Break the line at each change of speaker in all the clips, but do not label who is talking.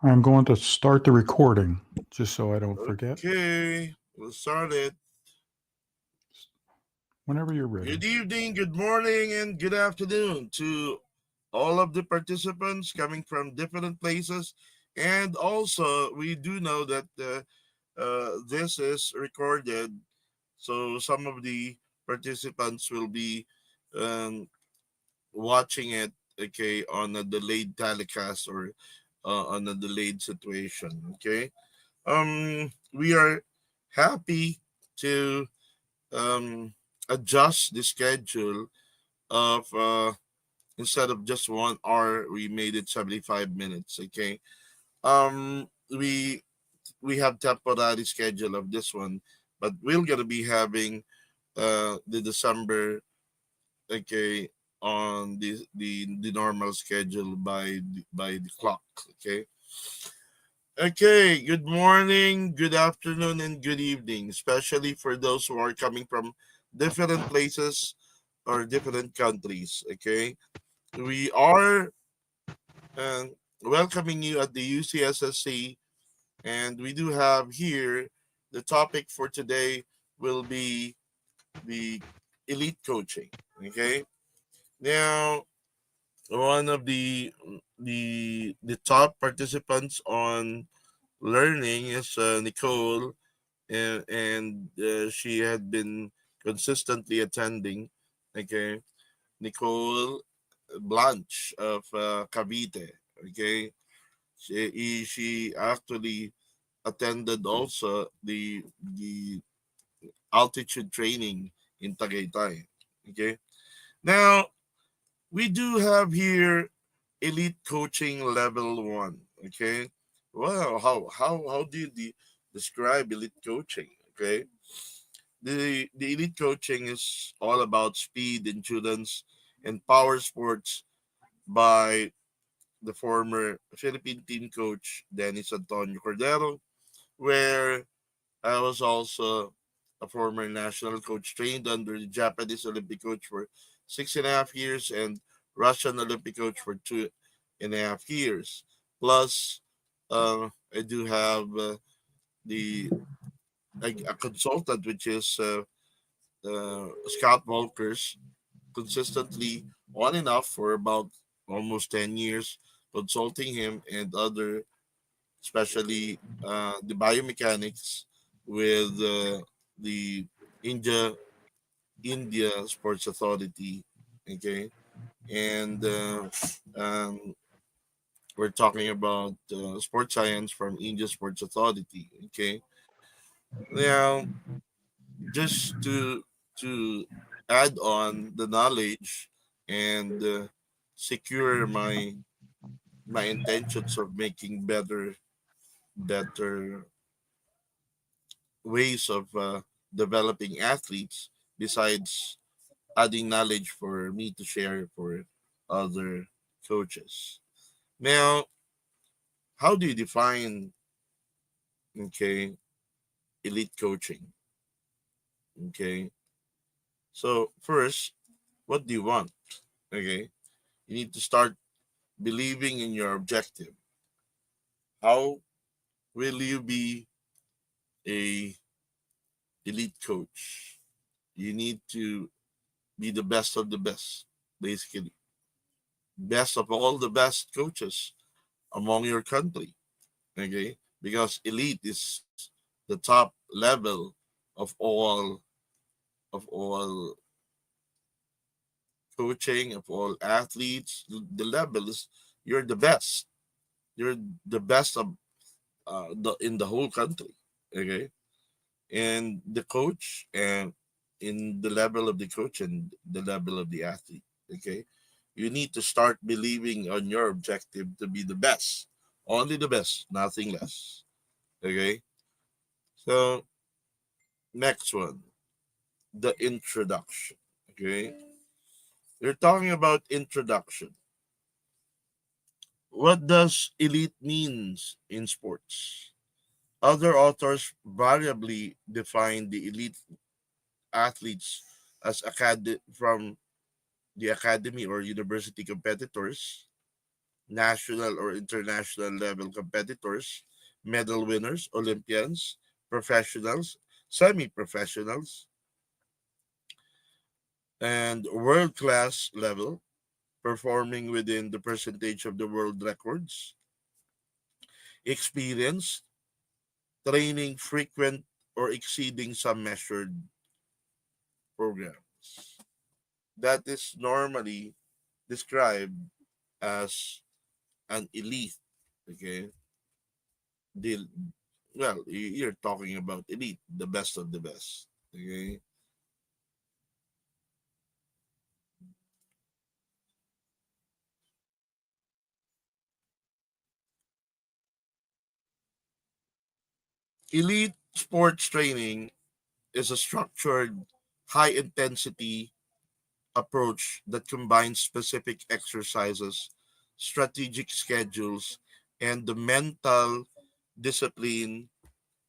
I'm going to start the recording just so I don't forget.
Okay, we'll start it.
Whenever you're ready.
Good evening, good morning, and good afternoon to all of the participants coming from different places. And also, we do know that this is recorded, so some of the participants will be um, watching it, okay, on a delayed telecast or on a delayed situation, okay. We are happy to um, adjust the schedule of instead of just 1 hour, we made it 75 minutes. Okay. We have temporary schedule of this one, but we're gonna be having the December, okay, on the normal schedule by the clock. Okay. Okay, good morning, good afternoon, and good evening, especially for those who are coming from different places or different countries. Okay, we are uh, welcoming you at the UCSSC, and we do have here the topic for today will be the elite coaching. Okay, now one of the top participants on learning is Nicole, and she had been consistently attending. Okay, Nicole Blanche of Cavite. Okay, she actually attended also the altitude training in Tagaytay. Okay, now we do have here elite coaching level 1. Okay, well, how do you describe elite coaching? Okay, the elite coaching is all about speed, endurance, and power sports by the former Philippine team coach Dennis Antonio Cordero, where I was also a former national coach trained under the Japanese Olympic coach for 6.5 years and Russian Olympic coach for 2.5 years. Plus, I do have the a consultant, which is Scott Volkers, consistently on and off for about almost 10 years, consulting him and other, especially the biomechanics with the India India Sports Authority. Okay, and we're talking about sports science from India Sports Authority. Okay, now just to add on the knowledge and secure my intentions of making better ways of developing athletes, besides adding knowledge for me to share for other coaches. Now, how do you define, okay, elite coaching? Okay, so first, what do you want? Okay, you need to start believing in your objective. How will you be a elite coach? You need to be the best of the best, basically best of all the best coaches among your country. Okay, because elite is the top level of all coaching, of all athletes. The level is you're the best. You're the best of in the whole country. Okay, and the coach and in the level of the coach and the level of the athlete. Okay, you need to start believing on your objective to be the best, only the best, nothing less. Okay, so next one, the introduction. Okay, we're talking about introduction. What does elite means in sports? Other authors variably define the elite athletes as from the academy or university competitors, national or international level competitors, medal winners, Olympians, professionals, semi-professionals, and world-class level, performing within the percentage of the world records, experience, training frequent or exceeding some measured programs. That is normally described as an elite. Okay, the well, you're talking about elite, the best of the best. Okay, elite sports training is a structured, high intensity approach that combines specific exercises, strategic schedules, and the mental discipline,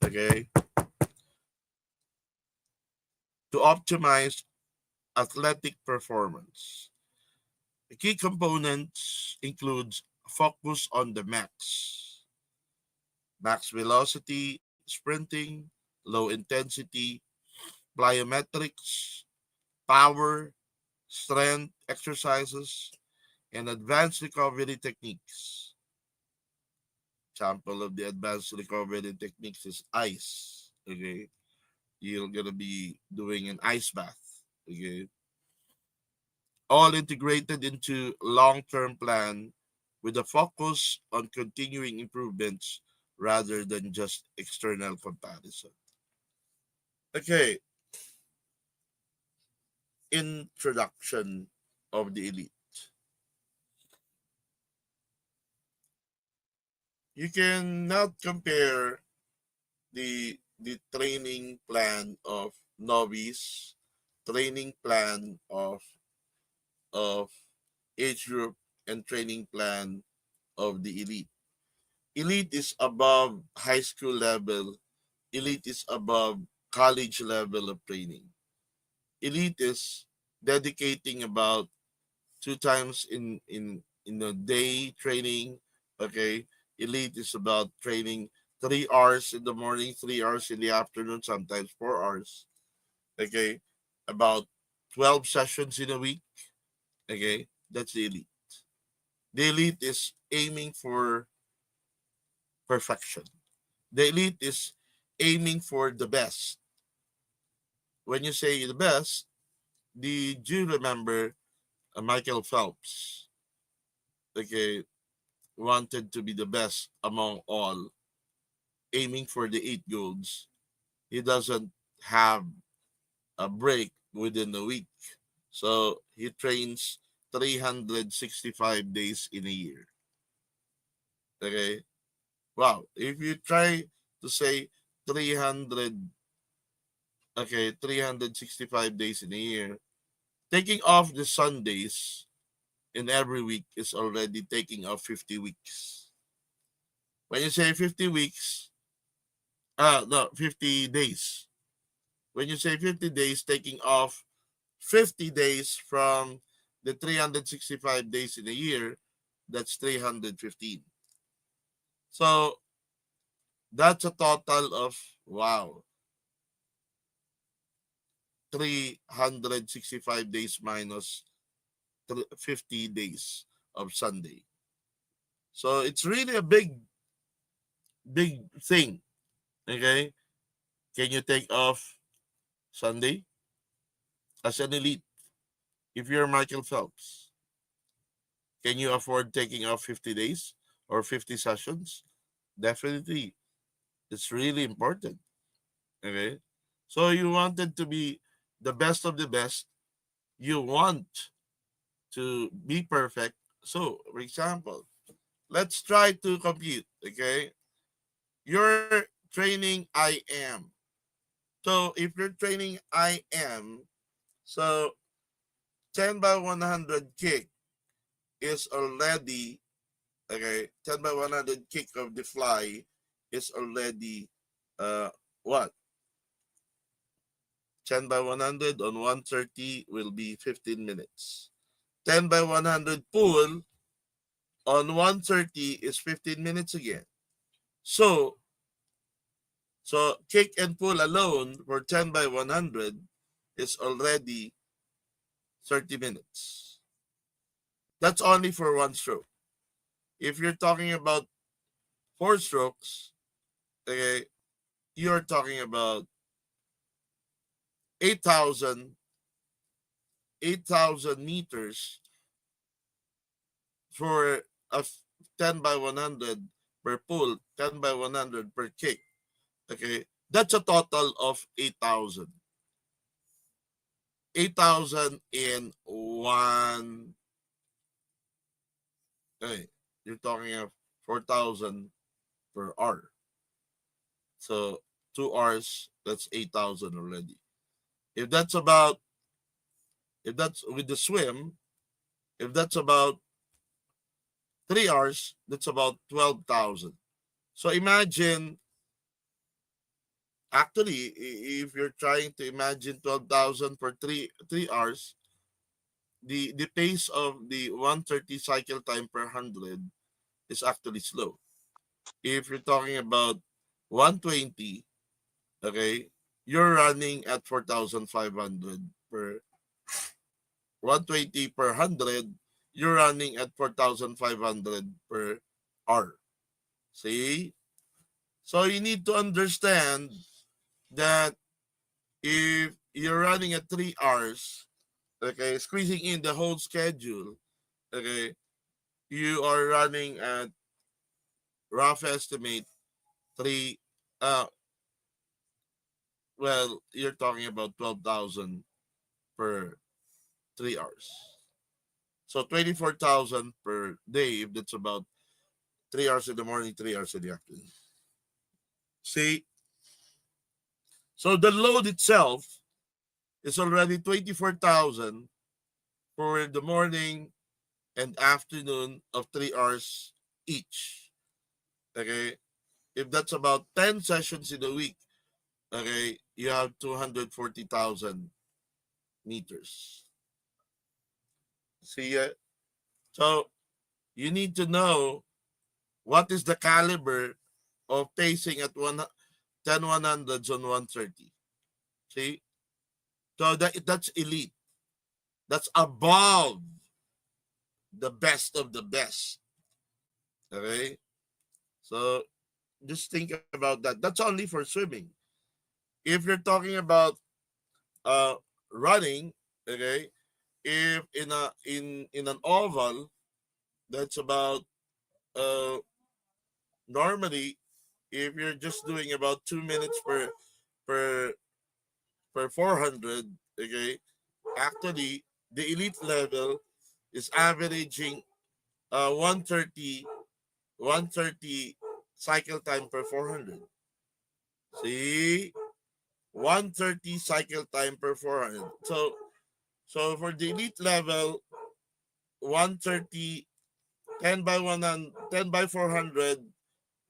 okay, to optimize athletic performance. The key components includes focus on the max velocity, sprinting, low intensity, plyometrics, power, strength exercises, and advanced recovery techniques. Example of the advanced recovery techniques is ice. Okay, you're gonna be doing an ice bath. Okay, all integrated into long-term plan with a focus on continuing improvements rather than just external comparison. Okay, introduction of the elite. You cannot compare the training plan of novice, training plan of age group, and training plan of the elite. Elite is above high school level. Elite is above college level of training. Elite is dedicating about two times in a day training. Okay, elite is about training 3 hours in the morning, 3 hours in the afternoon, sometimes 4 hours. Okay, about 12 sessions in a week. Okay, that's the elite. The elite is aiming for perfection. The elite is aiming for the best. When you say the best, did you remember Michael Phelps? Okay, wanted to be the best among all, aiming for the 8 golds. He doesn't have a break within a week. So he trains 365 days in a year. Okay. Wow. If you try to say 300, okay, 365 days in a year, taking off the Sundays in every week is already taking off 50 weeks. When you say 50 weeks, no, 50 days. When you say 50 days, taking off 50 days from the 365 days in a year, that's 315. So that's a total of, wow, 365 days minus 50 days of Sunday. So it's really a big thing. Okay. Can you take off Sunday as an elite? If you're Michael Phelps, can you afford taking off 50 days or 50 sessions? Definitely. It's really important. Okay. So you wanted to be the best of the best. You want to be perfect. So, for example, let's try to compute. Okay. You're training I am. So if you're training I am, so 10 by 100 kick is already, okay, 10 by 100 kick of the fly is already, uh, what? 10 by 100 on 130 will be 15 minutes. 10 by 100 pull on 130 is 15 minutes again. So kick and pull alone for 10 by 100 is already 30 minutes. That's only for one stroke. If you're talking about 4 strokes, okay, you're talking about 8,000 meters for a 10 by 100 per pull, 10 by 100 per kick. Okay, that's a total of 8,000. 8,000 in one. Okay, you're talking of 4,000 per hour. So 2 hours, that's 8,000 already. If that's about, if that's with the swim, if that's about 3 hours, that's about 12,000. So imagine, actually, if you're trying to imagine 12,000 for 3 hours, the pace of the 130 cycle time per 100 is actually slow. If you're talking about 120, okay, you're running at 4,500 per 120 per 100, you're running at 4,500 per hour. See? So you need to understand that if you're running at 3 hours, okay, squeezing in the whole schedule, okay, you are running at rough estimate 3, uh, well, you're talking about 12,000 per 3 hours. So 24,000 per day, if that's about 3 hours in the morning, 3 hours in the afternoon. See? So the load itself is already 24,000 for the morning and afternoon of 3 hours each. Okay? If that's about 10 sessions in a week, okay, you have 240,000 meters. See? So you need to know what is the caliber of pacing at 10 100s on 130. See? So that's elite. That's above the best of the best. Okay? So just think about that. That's only for swimming. If you're talking about uh running, okay, if in an oval, that's about uh normally if you're just doing about 2 minutes per per 400, okay, actually the elite level is averaging 130 cycle time per 400. See, 130 cycle time per 400. So for the elite level, 130 10 by 100 10 by 400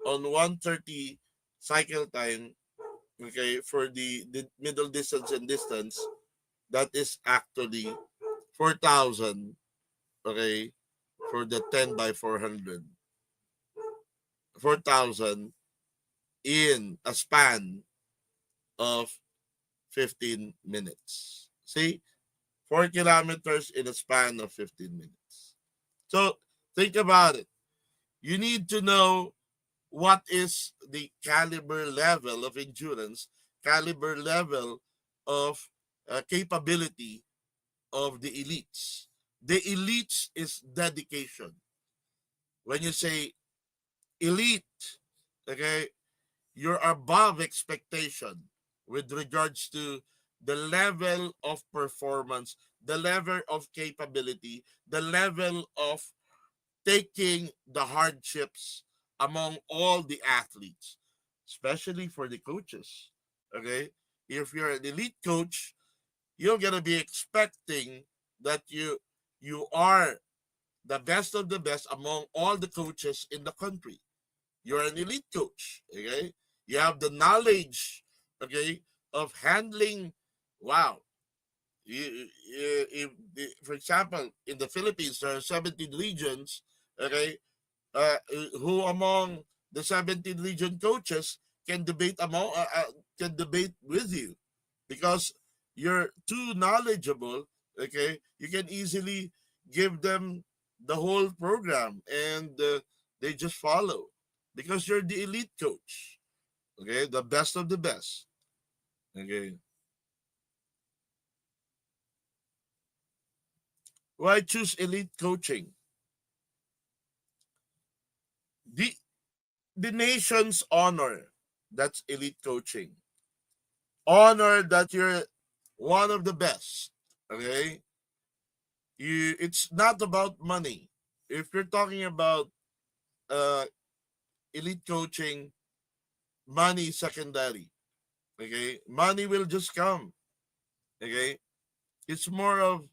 on 130 cycle time, okay, for the middle distance and distance, that is actually 4,000, okay, for the 10 by 400. 4,000 in a span of 15 minutes. See, 4 kilometers in a span of 15 minutes. So think about it. You need to know what is the caliber level of endurance, caliber level of capability of the elites. The elites is dedication. When you say elite, okay, you're above expectation with regards to the level of performance, the level of capability, the level of taking the hardships among all the athletes, especially for the coaches. Okay, if you're an elite coach, you're gonna be expecting that you are the best of the best among all the coaches in the country. You're an elite coach. Okay, you have the knowledge. Okay, of handling. Wow. For example, in the Philippines, there are 17 regions. Okay, who among the 17 region coaches can debate with you, because you're too knowledgeable. Okay, you can easily give them the whole program, and they just follow because you're the elite coach. Okay, the best of the best. Okay, why choose elite coaching? The the nation's honor, that's elite coaching. Honor that you're one of the best. Okay, it's not about money. If you're talking about uh elite coaching, money is secondary. Okay, money will just come. Okay, it's more of,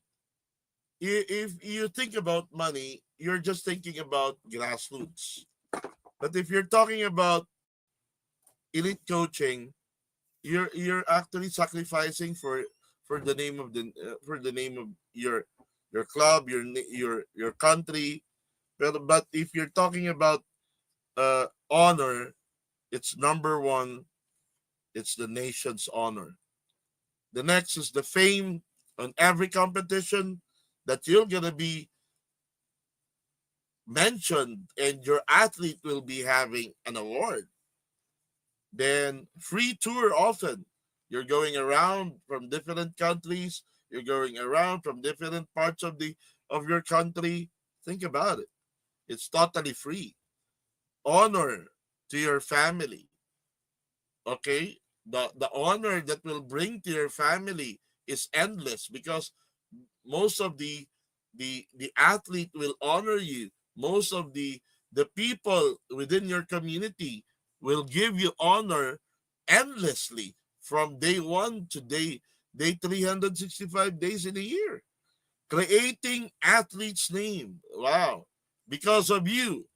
if you think about money, you're just thinking about grassroots. But if you're talking about elite coaching, you're actually sacrificing for the name of your club, your country. But if you're talking about honor, it's number one. It's the nation's honor. The next is the fame on every competition that you're gonna be mentioned, and your athlete will be having an award. Then free tour often. You're going around from different countries. You're going around from different parts of your country. Think about it. It's totally free. Honor to your family. Okay? The honor that will bring to your family is endless, because most of the athlete will honor you. Most of the people within your community will give you honor endlessly from day one to day 365 days in a year, creating athlete's name. Wow. Because of you,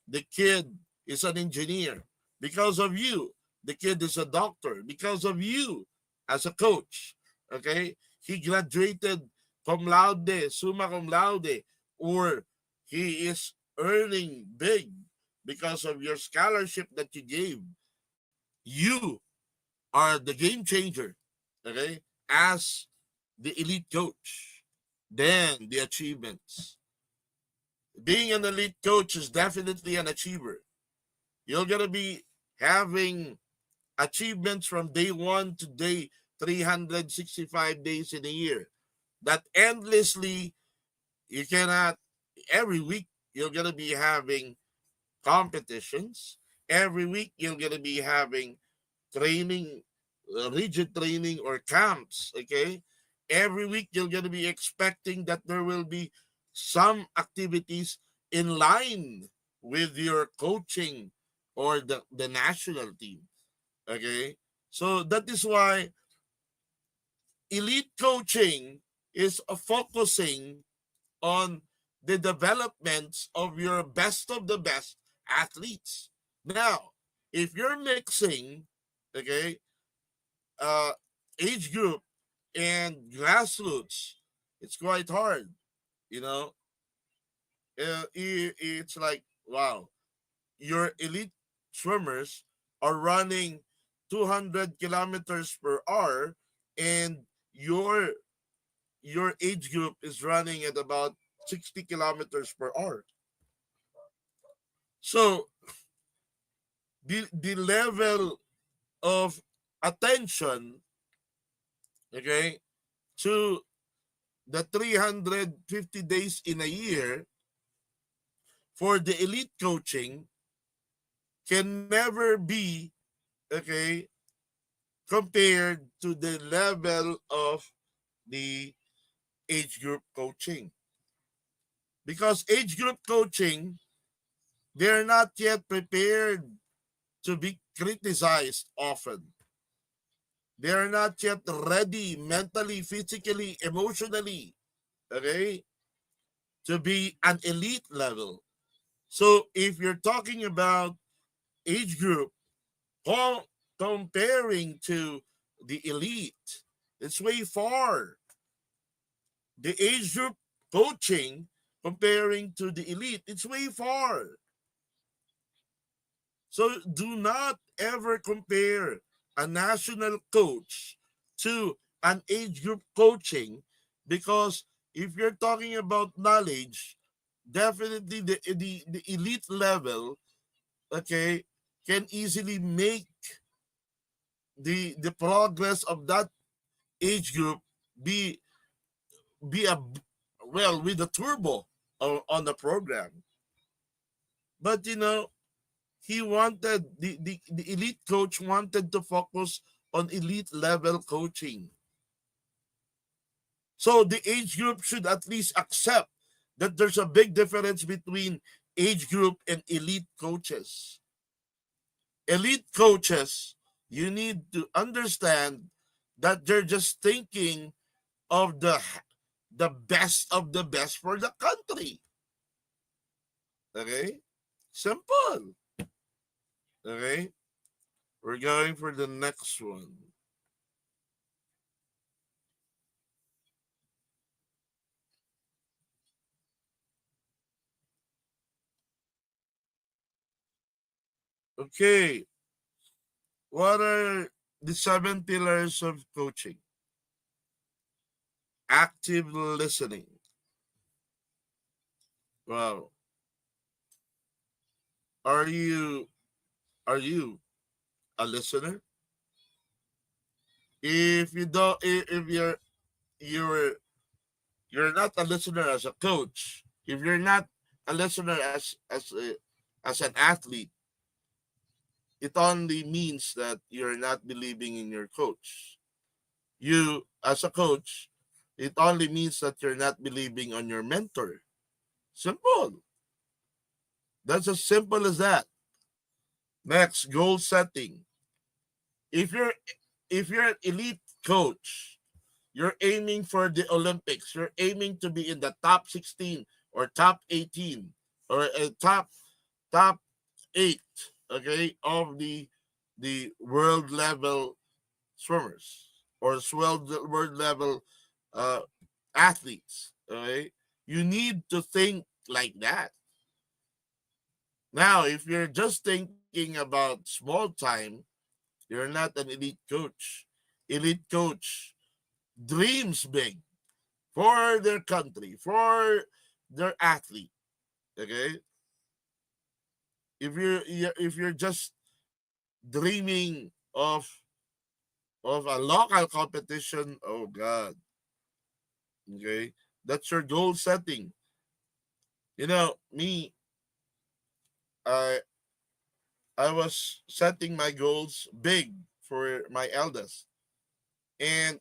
the kid is an engineer. Because of you, the kid is a doctor. Because of you, as a coach, okay, he graduated cum laude, summa cum laude, or he is earning big because of your scholarship that you gave. You are the game changer, okay, as the elite coach. Then the achievements. Being an elite coach is definitely an achiever. You're going to be having achievements from day one to day 365 days in a year. That endlessly, you cannot, every week, you're going to be having competitions. Every week, you're going to be having training, rigid training or camps. Okay. Every week, you're going to be expecting that there will be some activities in line with your coaching or the national team. Okay. So that is why elite coaching is focusing on the developments of your best of the best athletes. Now, if you're mixing, okay, uh, age group and grassroots, it's quite hard. You know, it's like, wow, your elite swimmers are running 200 kilometers per hour, and your age group is running at about 60 kilometers per hour. So the level of attention, okay, to the 350 days in a year for the elite coaching can never be, okay, compared to the level of the age group coaching, because age group coaching, they're not yet prepared to be criticized often. They're not yet ready mentally, physically, emotionally, okay, to be an elite level. So if you're talking about age group, comparing to the elite, it's way far. The age group coaching comparing to the elite. It's way far. So do not ever compare a national coach to an age group coaching, because if you're talking about knowledge, definitely the elite level, okay, can easily make the progress of that age group be be a well with a turbo on the program. But he wanted the elite coach wanted to focus on elite level coaching. So the age group should at least accept that there's a big difference between age group and elite coaches. Elite coaches, you need to understand that they're just thinking of the best of the best for the country. Okay? Simple. Okay? We're going for the next one. Okay. What are the 7 pillars of coaching? Active listening. Wow. Are you are you a listener? If you don't, if you're you're not a listener as a coach, if you're not a listener as an athlete, it only means that you're not believing in your coach. You as a coach, it only means that you're not believing on your mentor. Simple. That's as simple as that. Next, goal setting. If you're if you're an elite coach, you're aiming for the Olympics. You're aiming to be in the top 16 or top 18 or top 8, okay, of the world level swimmers or world level uh, athletes. Okay, you need to think like that. Now, if you're just thinking about small time, you're not an elite coach. Elite coach dreams big for their country, for their athlete. Okay, if you're just dreaming of a local competition, oh God, okay, that's your goal setting. Me, I I was setting my goals big for my eldest, and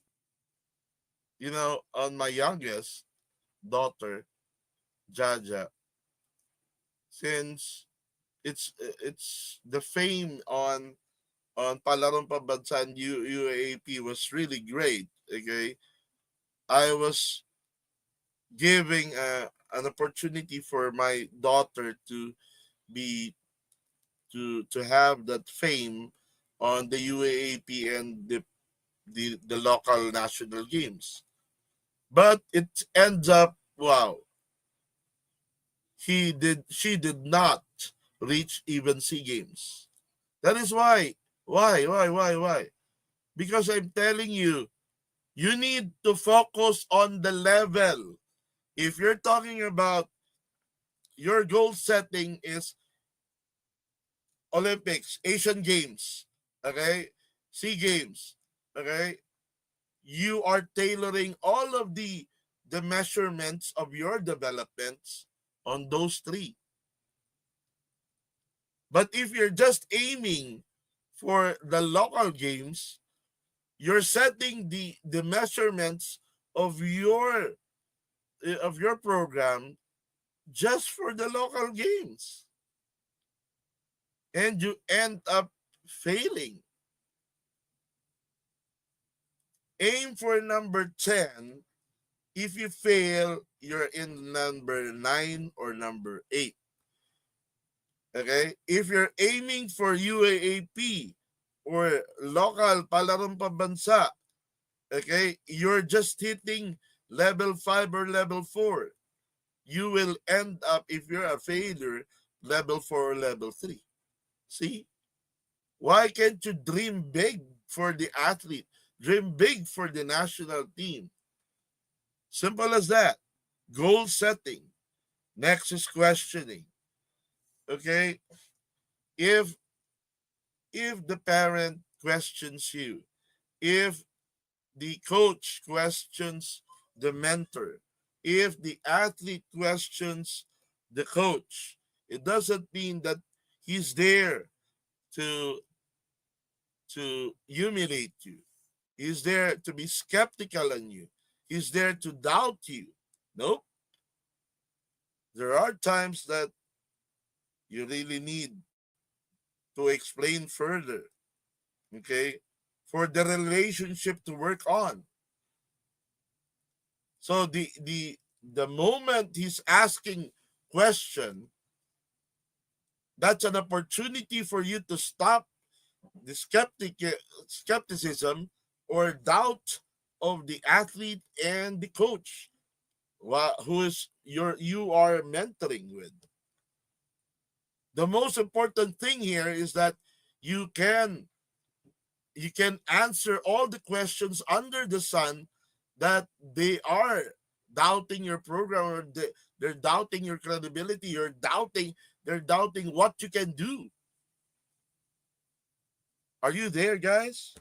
on my youngest daughter, Jaja, since it's the fame on Palarong Pambansa and UAAP was really great. Okay, I was giving an opportunity for my daughter be to have that fame on the UAAP and the local national games. But it ends up, wow, she did not reach even SEA Games. That is why? Because I'm telling you, you need to focus on the level. If you're talking about your goal setting is Olympics, Asian Games, okay, SEA Games, okay, you are tailoring all of the measurements of your developments on those three. But if you're just aiming for the local games, you're setting the measurements of your program just for the local games, and you end up failing. Aim for number 10. If you fail, you're in number 9 or number 8. Okay? If you're aiming for UAAP or local Palarong Pambansa, okay, you're just hitting level 5 or level 4. you will end up, if you're a failure, level 4 or level 3. See? Why can't you dream big for the athlete? Dream big for the national team. Simple as that. Goal setting. Next is questioning. Okay? If the parent questions you, if the coach questions the mentor, if the athlete questions the coach, it doesn't mean that he's there to humiliate you. He's there to be skeptical on you. He's there to doubt you. Nope. There are times that you really need to explain further, okay, for the relationship to work on. So the moment he's asking question, that's an opportunity for you to stop the skepticism or doubt of the athlete and the coach, who is you are mentoring with. The most important thing here is that you can answer all the questions under the sun that they are doubting your program, or they're doubting your credibility, they're doubting what you can do. Are you there, guys?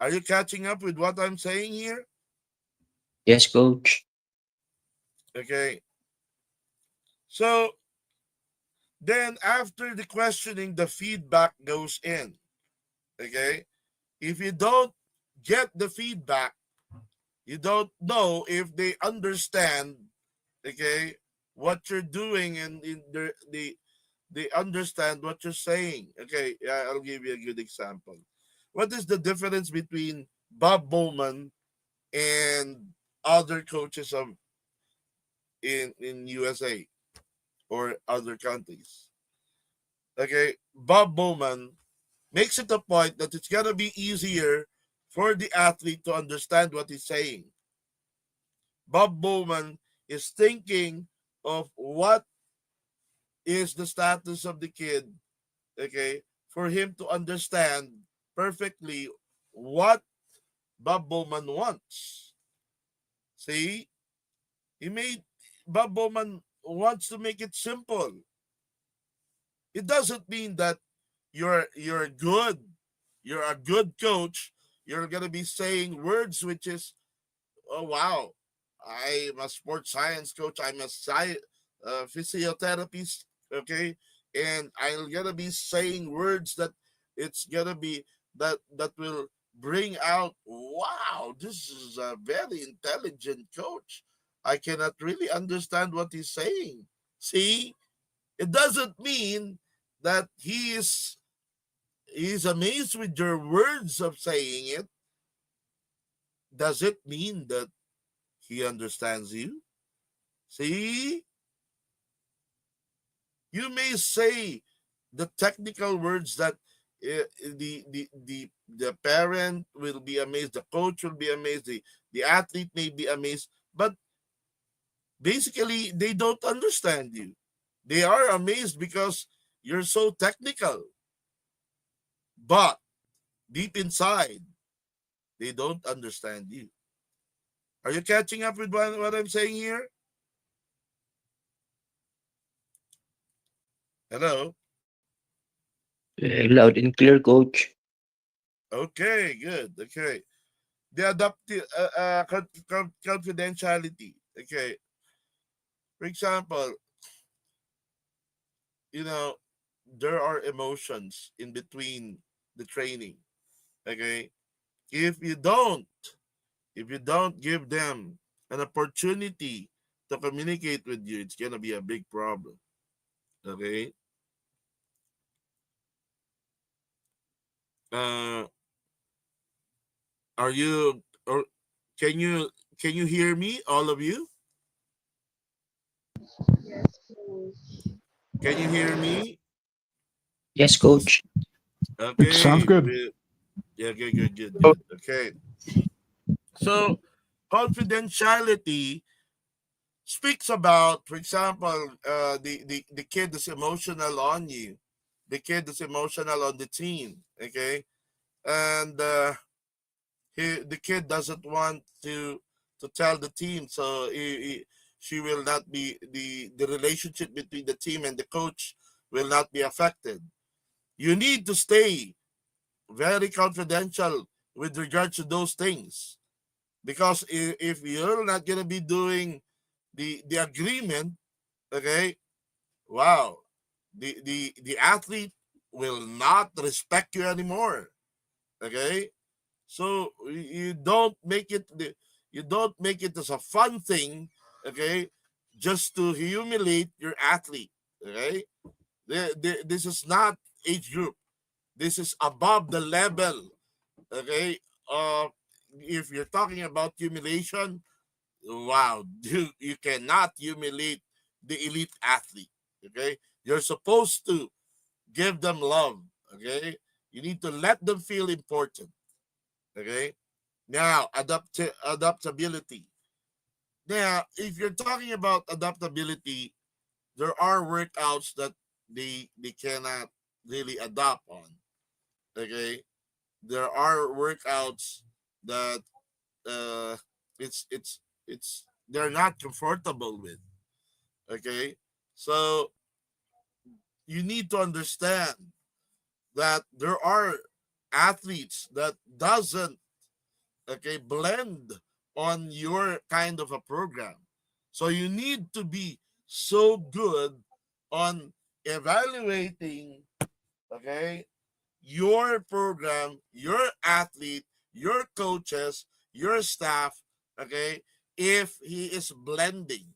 Are you catching up with what I'm saying here?
Yes, coach.
Okay. So then after the questioning, the feedback goes in. Okay. If you don't get the feedback, you don't know if they understand, okay, what you're doing, and they understand what you're saying. Okay, I'll give you a good example. What is the difference between Bob Bowman and other coaches of in USA or other countries? Okay, Bob Bowman makes it a point that it's gonna be easier for the athlete to understand what he's saying. Bob Bowman is thinking of what is the status of the kid, okay, for him to understand perfectly what Bob Bowman wants. See, Bob Bowman wants to make it simple. It doesn't mean that you're good, you're a good coach. You're gonna be saying words which is, oh wow, I'm a sports science coach, I'm a physiotherapist, okay, and I'm gonna be saying words that it's gonna be that will bring out, wow, this is a very intelligent coach. I cannot really understand what he's saying. See, it doesn't mean that he's amazed with your words of saying it. Does it mean that he understands you? See, you may say the technical words that the parent will be amazed, the coach will be amazed, the athlete may be amazed, but basically they don't understand you. They are amazed because you're so technical, but deep inside they don't understand you. Are you catching up with what I'm saying here? Hello?
Loud and clear, coach.
Okay, good. Okay. The adaptive confidentiality. Okay. For example, there are emotions in between the training. Okay. If you don't give them an opportunity to communicate with you, it's gonna be a big problem. Okay. Are you, or can you hear me, all of you?
Yes, coach.
Can you hear me?
Yes, coach.
Sounds
Okay.
good.
Yeah, good. Okay. So confidentiality speaks about, for example, the kid is emotional on you, the kid is emotional on the team, okay, and the kid doesn't want to tell the team, so she will not be the relationship between the team and the coach will not be affected. You need to stay very confidential with regards to those things, because if you're not gonna be doing the agreement, okay, wow, the athlete will not respect you anymore, okay. So you don't make it you don't make it as a fun thing, okay, just to humiliate your athlete, okay. This is not age group, this is above the level, okay. uh if you're talking about humiliation, wow, you cannot humiliate the elite athlete, okay. You're supposed to give them love, okay. You need to let them feel important, okay. Now, adaptability. Now, if you're talking about adaptability, there are workouts that they cannot really adapt on, okay. There are workouts that uh it's they're not comfortable with, okay. So you need to understand that there are athletes that doesn't, okay, blend on your kind of a program. So you need to be so good on evaluating, okay, your program, your athlete, your coaches, your staff, okay, if he is blending.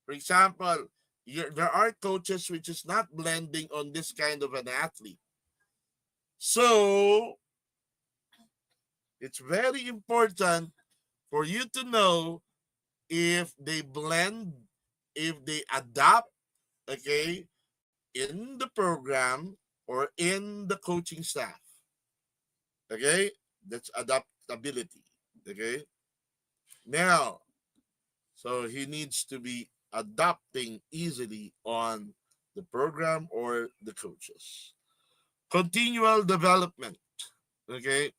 For example, there are coaches which is not blending on this kind of an athlete. So it's very important for you to know if they blend, if they adapt, okay, in the program or in the coaching staff. Okay, that's adaptability. Okay, now, so he needs to be adapting easily on the program or the coaches. Continual development. Okay,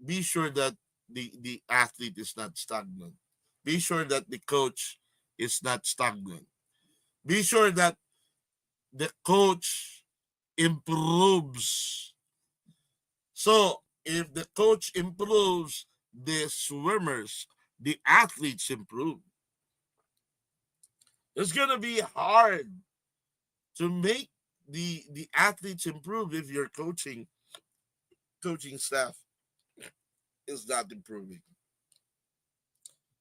be sure that the athlete is not stagnant. Be sure that the coach is not stagnant. Be sure that the coach improves. So if the coach improves, the swimmers, the athletes improve. It's gonna be hard to make the athletes improve if your coaching staff is not improving.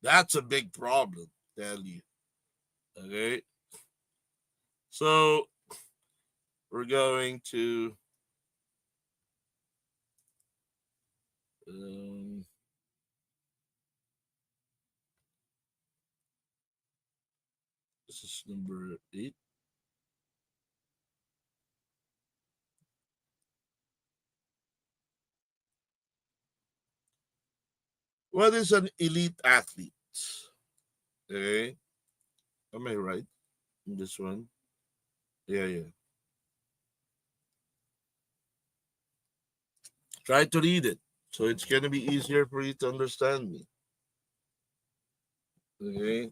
That's a big problem, tell you. Okay. So we're going to um, this is number 8. What is an elite athlete? Okay. Am I right in this one? Yeah, yeah. Try to read it. So it's gonna be easier for you to understand me. Okay.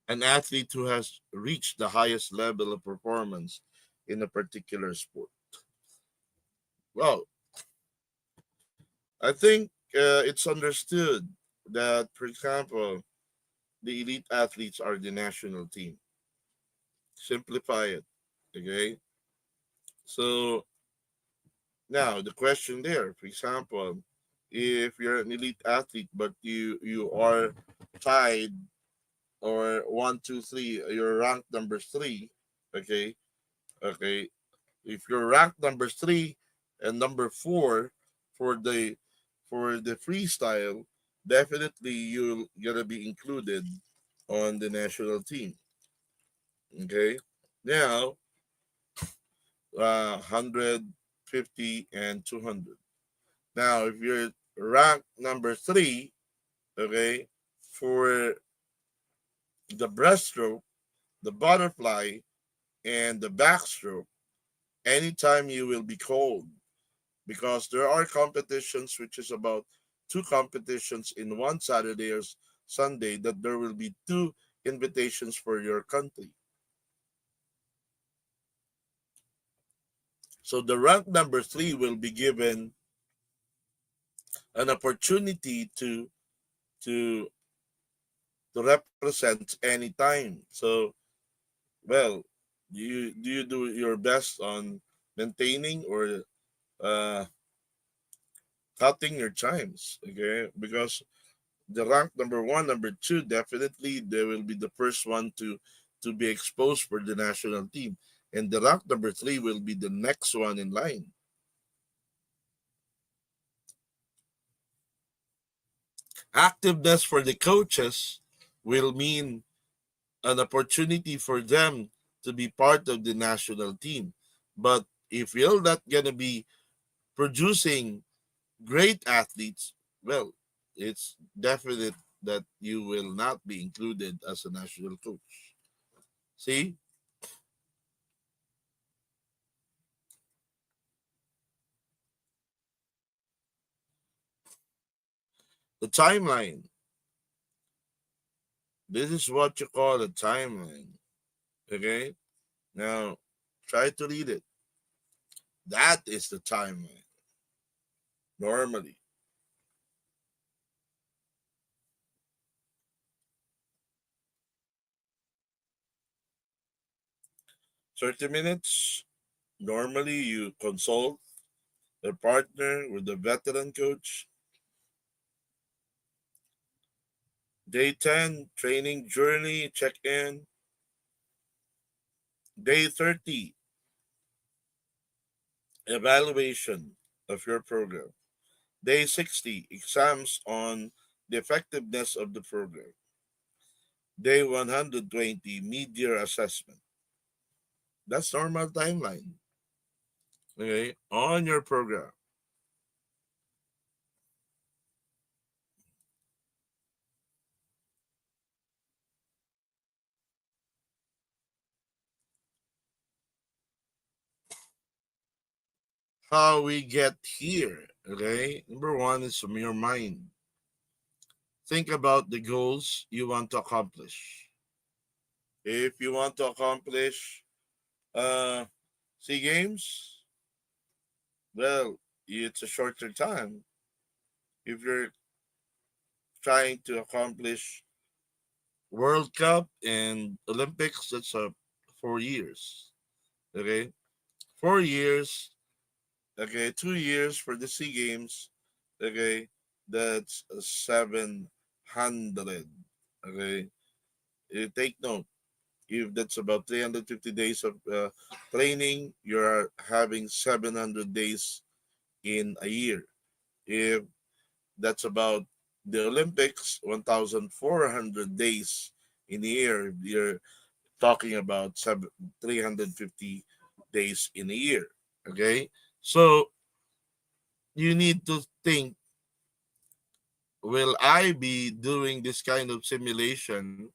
An athlete who has reached the highest level of performance in a particular sport. Well, I think it's understood that, for example, the elite athletes are the national team. Simplify it. Okay. So now the question there, for example, if you're an elite athlete but you are tied or one, two, three, you're ranked number three, okay, okay. If you're ranked number three and number four for the freestyle, definitely you're gonna be included on the national team. Okay. Now, 150 and 200. Now, if you're rank number 3, okay, for the breaststroke, the butterfly, and the backstroke, anytime you will be called, because there are competitions which is about 2 competitions in one Saturday or Sunday, that there will be 2 invitations for your country. So the rank number 3 will be given an opportunity to to represent anytime. So, well, you do your best on maintaining or uh, cutting your times, okay? Because the rank number 1, number 2, definitely they will be the first one to be exposed for the national team, and the rank number 3 will be the next one in line. Activeness for the coaches will mean an opportunity for them to be part of the national team. But if you're not gonna be producing great athletes, well, it's definite that you will not be included as a national coach. See, the timeline. This is what you call a timeline. Okay? Now, try to read it. That is the timeline. Normally, 30 minutes. Normally, you consult the partner with the veteran coach. Day 10, training journey, check in. Day 30, evaluation of your program. Day 60, exams on the effectiveness of the program. Day 120, mid-year assessment. That's normal timeline. Okay, on your program. How we get here. Okay, number 1 is from your mind. Think about the goals you want to accomplish. If you want to accomplish uh SEA Games, well, it's a shorter time. If you're trying to accomplish World Cup and Olympics, that's 4 years. Okay, 4 years. Okay, 2 years for the SEA Games. Okay, that's 700. Okay, you take note. If that's about 350 days of training, you're having 700 days in a year. If that's about the Olympics, 1,400 days in a year. You're talking about 350 days in a year. Okay, so you need to think: will I be doing this kind of simulation?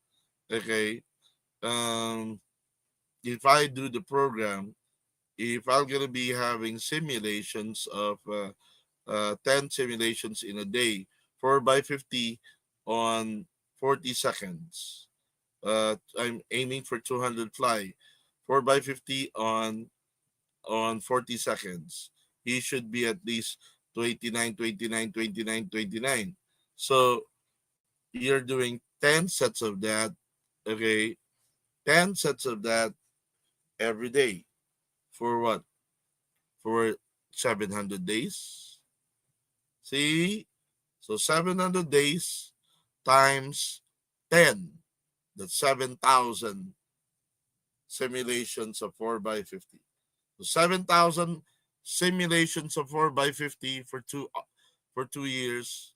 Okay, um, if I do the program, if I'm gonna be having simulations of 10 simulations in a day, 4 by 50 on 40 seconds. I'm aiming for 200 fly, 4 by 50 on 40 seconds. He should be at least 29, 29, 29, 29. So you're doing 10 sets of that, okay? 10 sets of that every day. For what? For 700 days? See? So 700 days times 10. That's 7,000 simulations of 4 by 50. So 7,000 simulations of 4 by 50 for 2 years.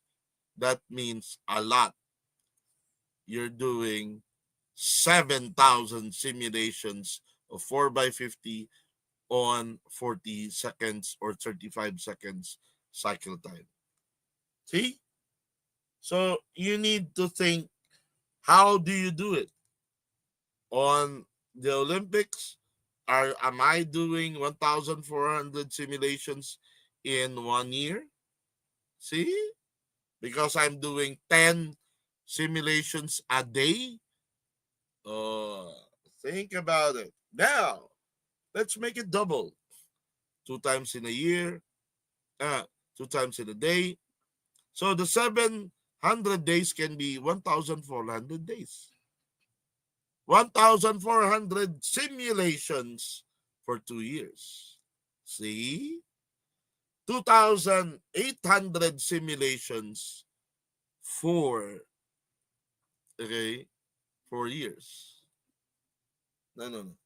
That means a lot. You're doing 7,000 simulations of 4 by 50 on 40 seconds or 35 seconds cycle time. See? So you need to think, how do you do it? On the Olympics, am I doing 1,400 simulations in 1 year? See? Because I'm doing 10 simulations a day. Think about it. Now, let's make it double. 2 times in a year, uh, 2 times in a day. So the 700 days can be 1,400 days. 1,400 simulations for 2 years. See? 2,800 simulations for, okay, 4 years. No.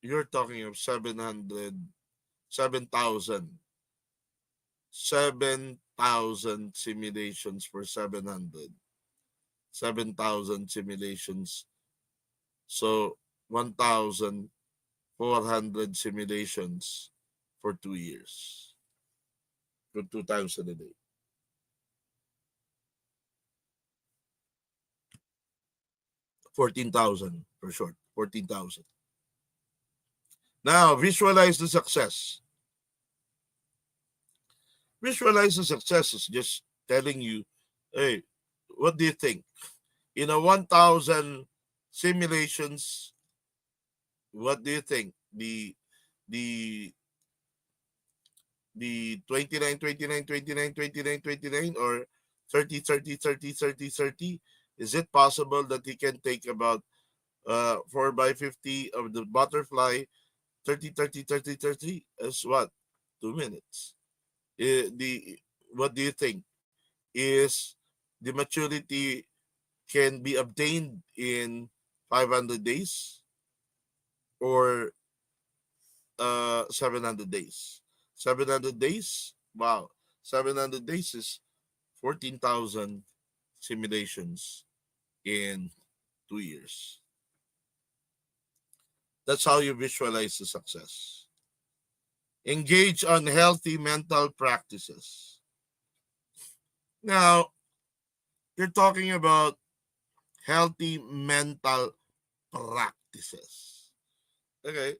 You're talking of 7,000 simulations for 7,000 simulations. So 1,400 simulations for 2 years. For 2 times in a day. $14,000 for short. 14,000. Now visualize the success. Visualize the success is just telling you, hey, what do you think? In a 1,000 simulations, what do you think? The 29, 29, 29, 29, 29, or 30, 30, 30, 30, 30? Is it possible that he can take about 4 by 50 of the butterfly, 30, 30, 30, 30 as what? 2 minutes. What do you think? Is the maturity can be obtained in 500 days or 700 days? 700 days? Wow. 700 days is 14,000 simulations in 2 years. That's how you visualize the success. Engage on healthy mental practices. Now, you're talking about healthy mental practices. Okay.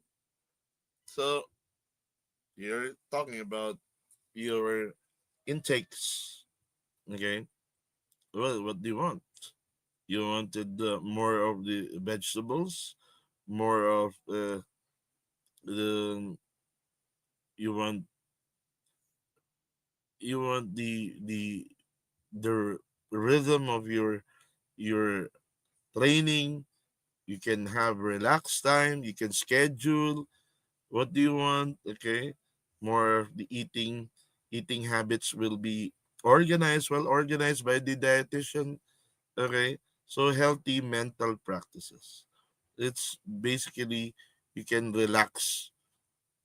So, you're talking about your intakes. Okay. Well, what do you want? You wanted more of the vegetables, more of the you want the rhythm of your training. You can have relaxed time. You can schedule. What do you want? Okay, more of the eating habits will be well organized by the dietitian. Okay, so healthy mental practices. It's basically you can relax,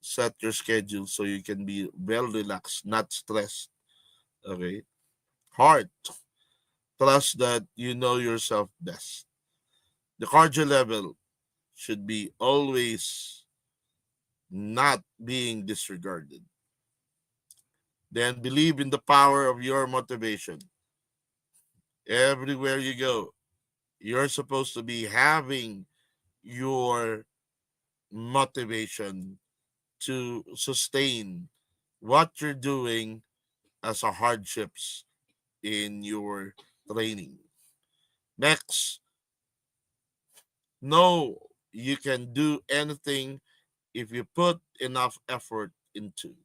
set your schedule so you can be well relaxed, not stressed. Okay, heart, trust that you know yourself best. The cardio level should be always not being disregarded. Then believe in the power of your motivation. Everywhere you go, you're supposed to be having your motivation to sustain what you're doing as a hardships in your training. Next, know you can do anything if you put enough effort into.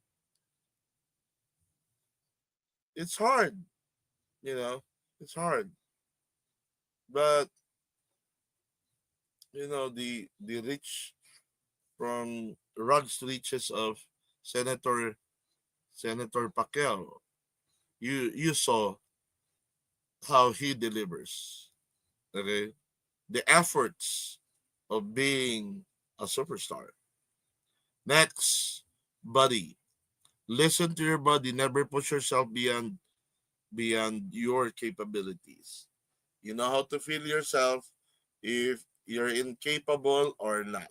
It's hard, you know, it's hard. But the rich from rugs to riches of Senator Pacquiao, you saw how he delivers. Okay, the efforts of being a superstar. Next, body. Listen to your body. Never push yourself beyond your capabilities. You know how to feel yourself if you're incapable or not.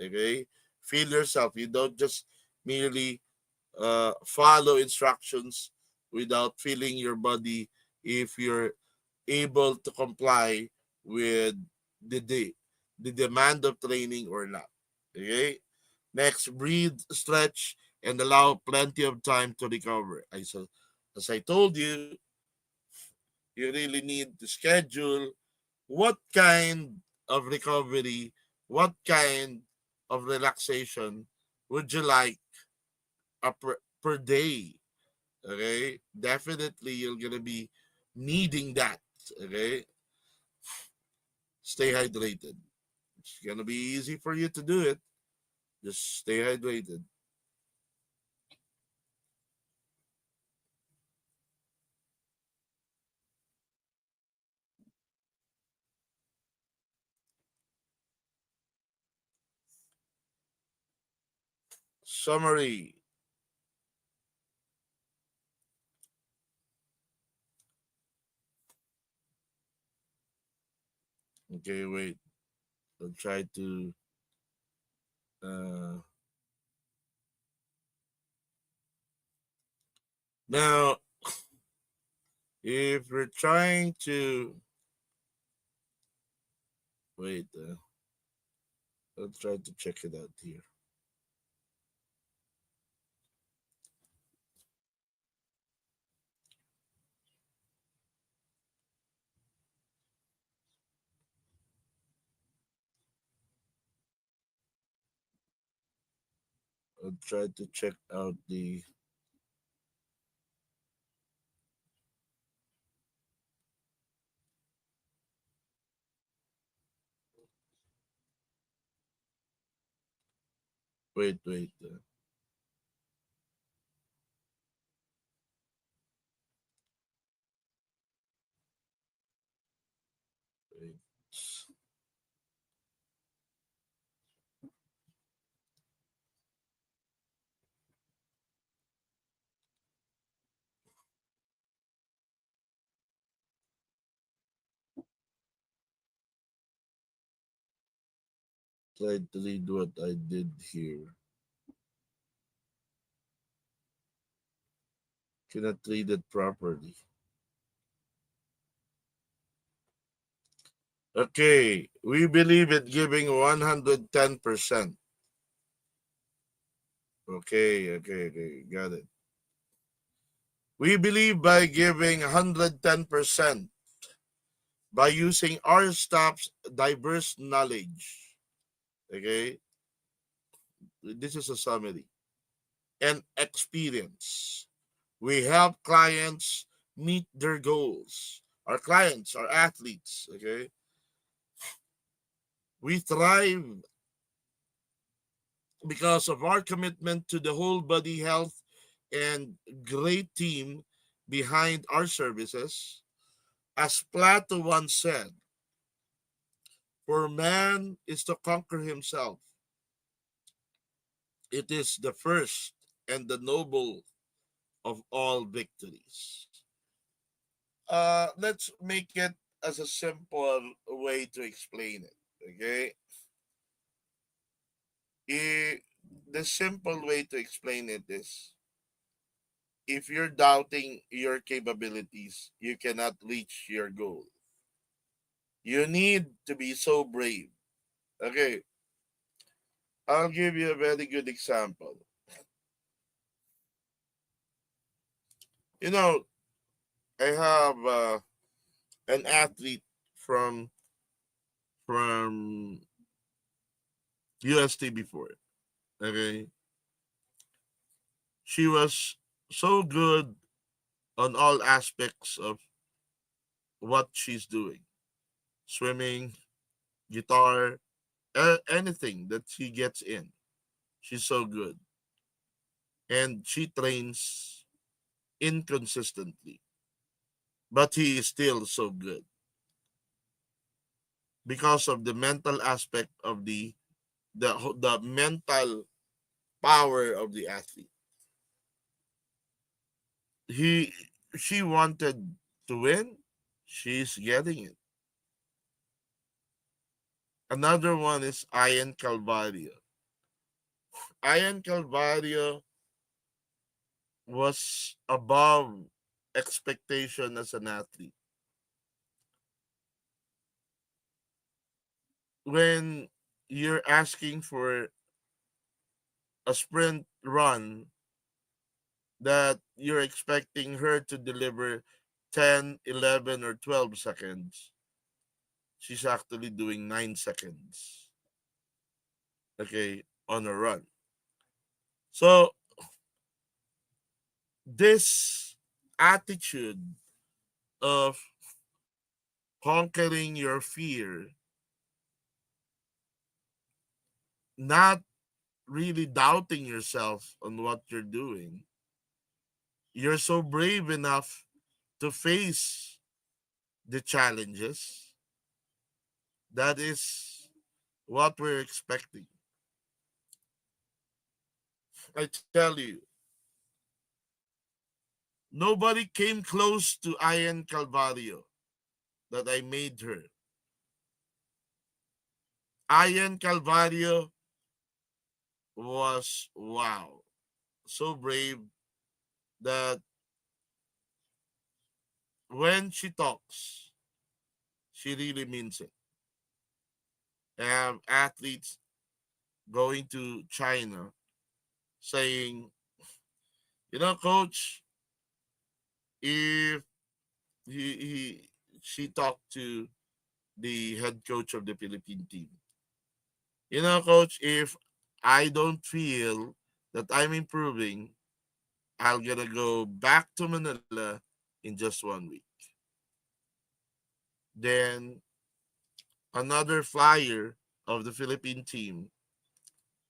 Okay? Feel yourself. You don't just merely follow instructions without feeling your body if you're able to comply with the demand of training or not. Okay. Next, breathe, stretch, and allow plenty of time to recover. As I told you, you really need to schedule what kind of recovery, what kind of relaxation would you like per day. Okay, definitely you're gonna be needing that. Okay, stay hydrated. It's gonna be easy for you to do it. Just stay hydrated. Summary. Okay, wait. I'll try to uh now if we're trying to wait, I'll try to check it out here. I'll try to check out the wait. Wait. Try to read what I did here. Cannot read it properly. Okay, we believe in giving 110%. Okay, got it. We believe by giving 110% by using our staff's diverse knowledge. Okay, this is a summary and experience. We help clients meet their goals. Our clients, our athletes, okay? We thrive because of our commitment to the whole body health and great team behind our services. As Plato once said, for man is to conquer himself. It is the first and the noble of all victories. Let's make it as a simple way to explain it. Okay, I- the simple way to explain it is if you're doubting your capabilities, you cannot reach your goal. You need to be so brave. Okay, I'll give you a very good example. You know, I have an athlete from from UST before. Okay, she was so good on all aspects of what she's doing, swimming, guitar, anything that she gets in. She's so good. And she trains inconsistently. But he is still so good because of the mental aspect of the mental power of the athlete. He she wanted to win, she's getting it. Another one is Ian Calvario. Ian Calvario was above expectation as an athlete. When you're asking for a sprint run that you're expecting her to deliver 10, 11, or 12 seconds, she's actually doing 9 seconds, okay, on a run. So, this attitude of conquering your fear, not really doubting yourself on what you're doing, you're so brave enough to face the challenges. That is what we're expecting. I tell you, nobody came close to Ian Calvario that I made her. Ian Calvario was wow, so brave that when she talks, she really means it. I have athletes going to China saying, coach, if he she talked to the head coach of the Philippine team. Coach, if I don't feel that I'm improving, I'll gonna go back to Manila in just 1 week. Then another flyer of the Philippine team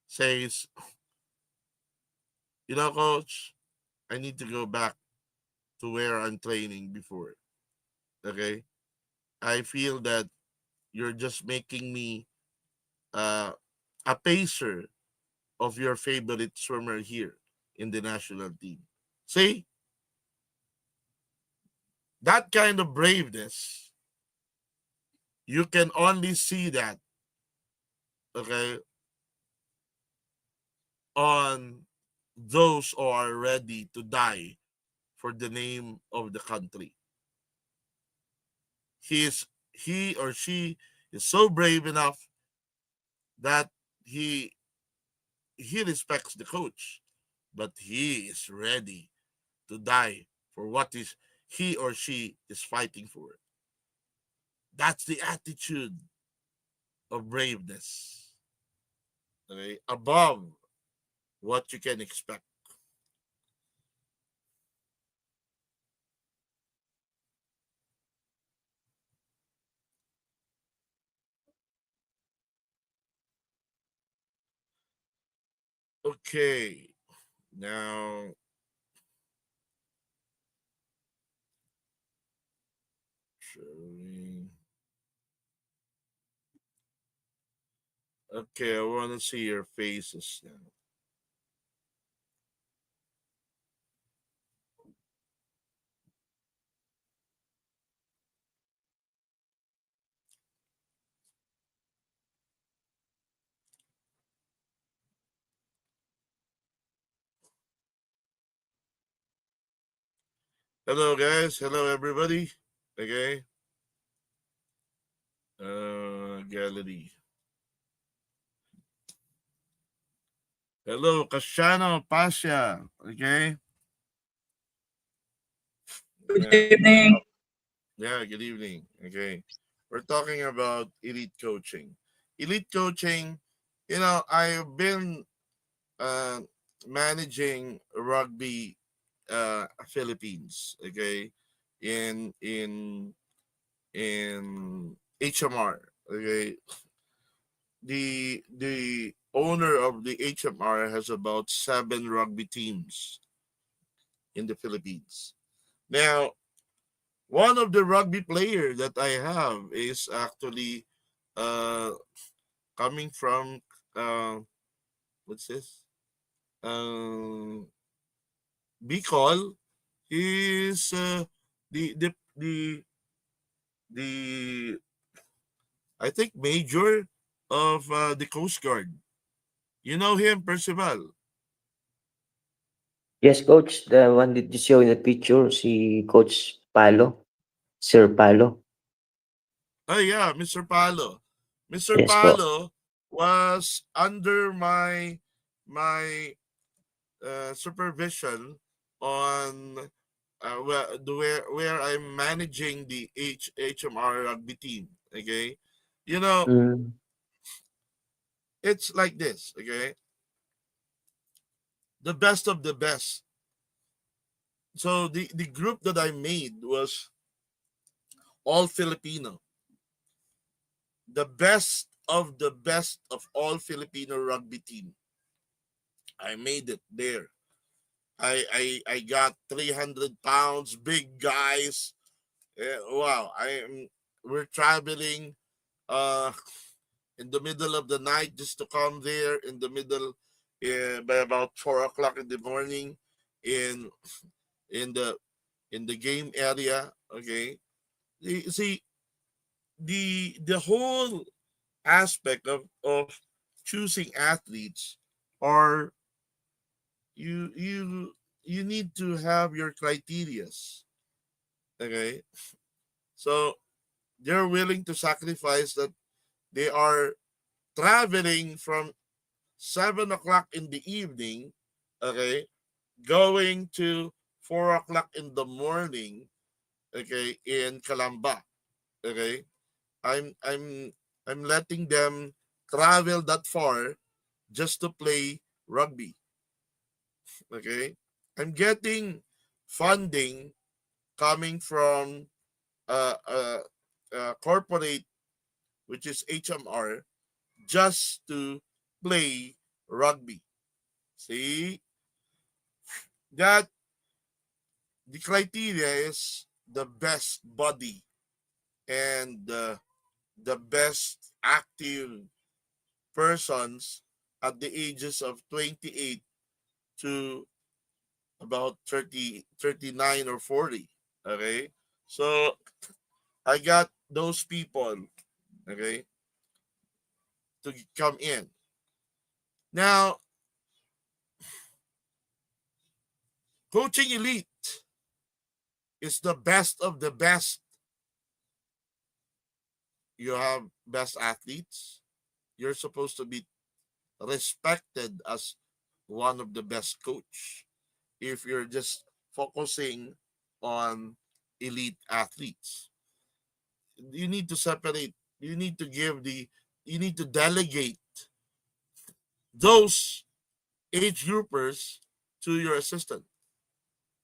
says, coach, I need to go back to where I'm training before. Okay? I feel that you're just making me a pacer of your favorite swimmer here in the national team. See, that kind of braveness, you can only see that, okay, on those who are ready to die for the name of the country. He or she is so brave enough that he he respects the coach, but he is ready to die for what is he or she is fighting for. That's the attitude of braveness. Okay? Above what you can expect. Okay. Now, showing. Okay, I want to see your faces now. Hello, guys. Hello, everybody. Okay. Gallery. Hello, Casiano Pasha. Okay.
Good
Yeah.
evening.
Yeah. Good evening. Okay. We're talking about elite coaching. Elite coaching. I've been uh, managing rugby Philippines. Okay, in HMR. Okay, the owner of the HMR has about 7 rugby teams in the Philippines. Now, one of the rugby player that I have is actually uh coming from what's this? Um Bicol. He's the I think major of the Coast Guard. You know him, Percival.
Yes, coach. The one that you show in the picture, si Coach Palo, Sir Palo.
Oh yeah, Mr. Palo. Mr.
Yes po.
Palo was under my supervision on where I'm managing the HMR rugby team. Okay, you know,
Mm,
it's like this. Okay, the best of the best. So the group that I made was all Filipino, the best of all Filipino rugby team. I made it there. I got 300 pounds, big guys. Wow, we're traveling uh in the middle of the night just to come there in the middle by about 4 o'clock in the morning in in the in the game area. Okay, you see the whole aspect of choosing athletes are you need to have your criterias. Okay, so they're willing to sacrifice that. They are traveling from 7 o'clock in the evening, okay, going to 4 o'clock in the morning, okay, in Calamba. Okay. I'm I'm I'm letting them travel that far just to play rugby. Okay. I'm getting funding coming from corporate, which is HMR, just to play rugby. See that the criteria is the best body and the best active persons at the ages of 28 to about 30, 39 or 40. Okay. So I got those people, okay, to come in. Now, coaching elite is the best of the best. You have best athletes. You're supposed to be respected as one of the best coach if you're just focusing on elite athletes. You need to separate, you need to you need to delegate those age groupers to your assistant.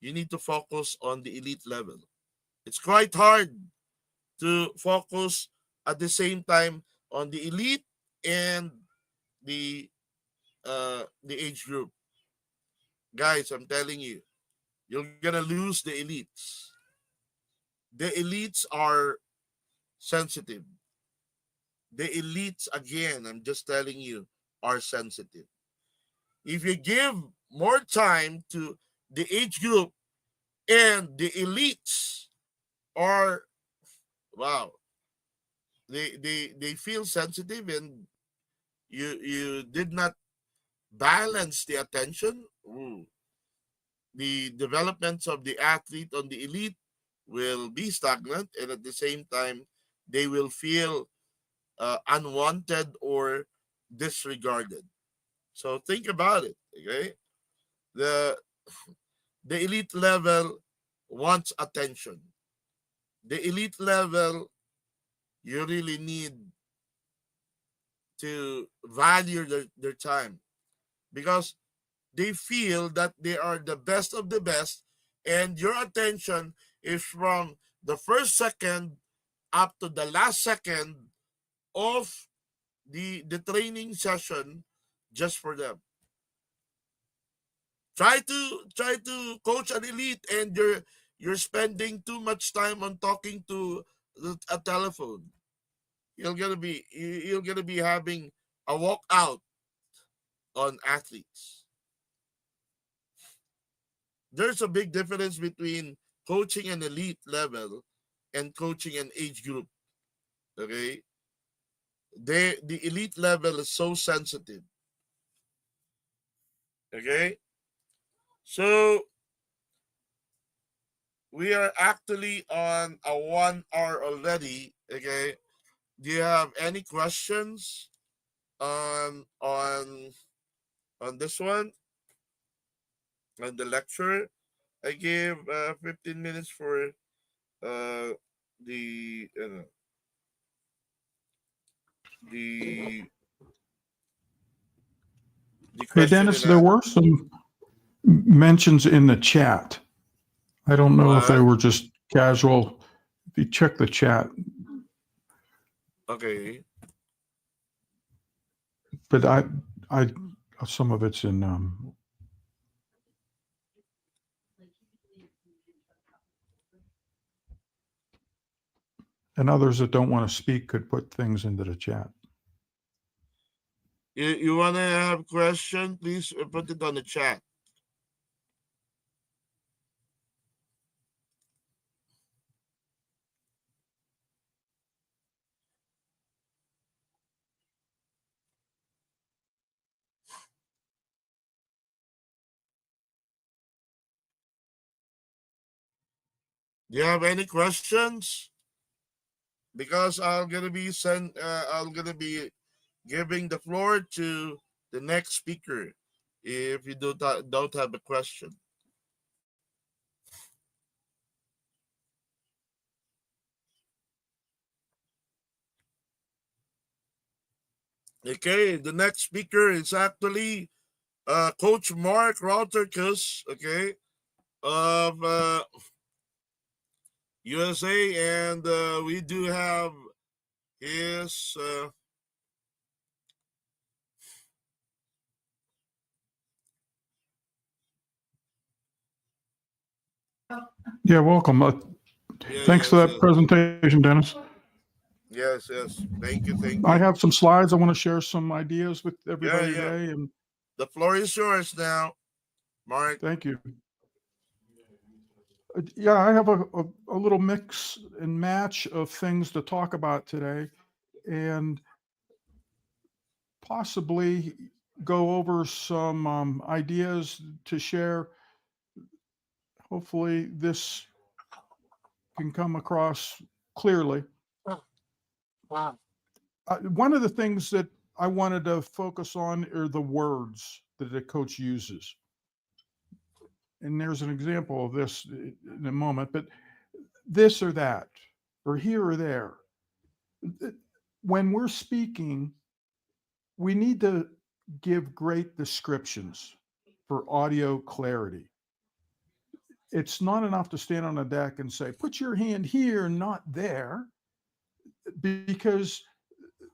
You need to focus on the elite level. It's quite hard to focus at the same time on the elite and the age group. Guys, I'm telling you, you're gonna lose the elites. The elites are sensitive. The elites, again, I'm just telling you, are sensitive. If you give more time to the age group and the elites are, wow, they feel sensitive and you did not balance the attention. Ooh, the developments of the athlete on the elite will be stagnant, and at the same time they will feel unwanted or disregarded. So think about it. Okay, the the elite level wants attention. The elite level, you really need to value their time because they feel that they are the best of the best, and your attention is from the first second up to the last second of the training session just for them. Try to coach an elite and you're spending too much time on talking to a telephone. You're gonna be having a walkout on athletes. There's a big difference between coaching an elite level and coaching an age group. Okay, the elite level is so sensitive. Okay, So we are actually on a 1 hour already. Okay. Do you have any questions on this one? On the lecture? I gave 15 minutes for the the
Hey,
question
Dennis,
and
there
answer.
were some mentions in the chat. I don't know if they
What?
were just casual. If you check the chat,
Okay.
but some of it's in, and others that don't want to speak could put things into the chat.
You want to have question? Please put it on the chat. Do you have any questions? Because I'm gonna be giving the floor to the next speaker. If you don't have a question. Okay, the next speaker is actually Coach Mark Rauterkus, okay, of USA, and we do have his
Yeah, welcome. Thanks for that presentation, Dennis.
Yes. Thank you.
I have some slides. I want to share some ideas with everybody
Yeah.
today. And
The floor is yours now, Mark.
thank you. Yeah, I have a little mix and match of things to talk about today, and possibly go over some ideas to share. Hopefully this can come across clearly. One of the things that I wanted to focus on are the words that a coach uses. And there's an example of this in a moment, but this or that, or here or there. When we're speaking, we need to give great descriptions for audio clarity. It's not enough to stand on a deck and say, put your hand here, not there, because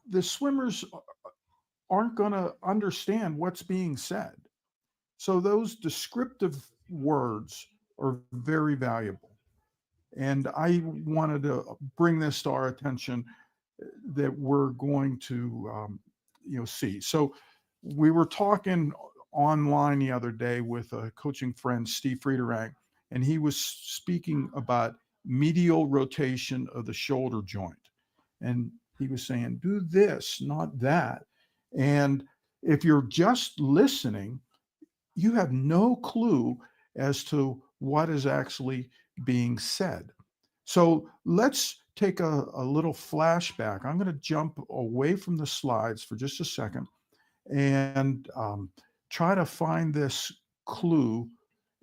the swimmers aren't going to understand what's being said. So those descriptive words are very valuable. And I wanted to bring this to our attention that we're going to see. So we were talking online the other day with a coaching friend, Steve Friederang, and he was speaking about medial rotation of the shoulder joint. And he was saying, do this, not that. And if you're just listening, you have no clue as to what is actually being said. So let's take a little flashback. I'm going to jump away from the slides for just a second and try to find this clue.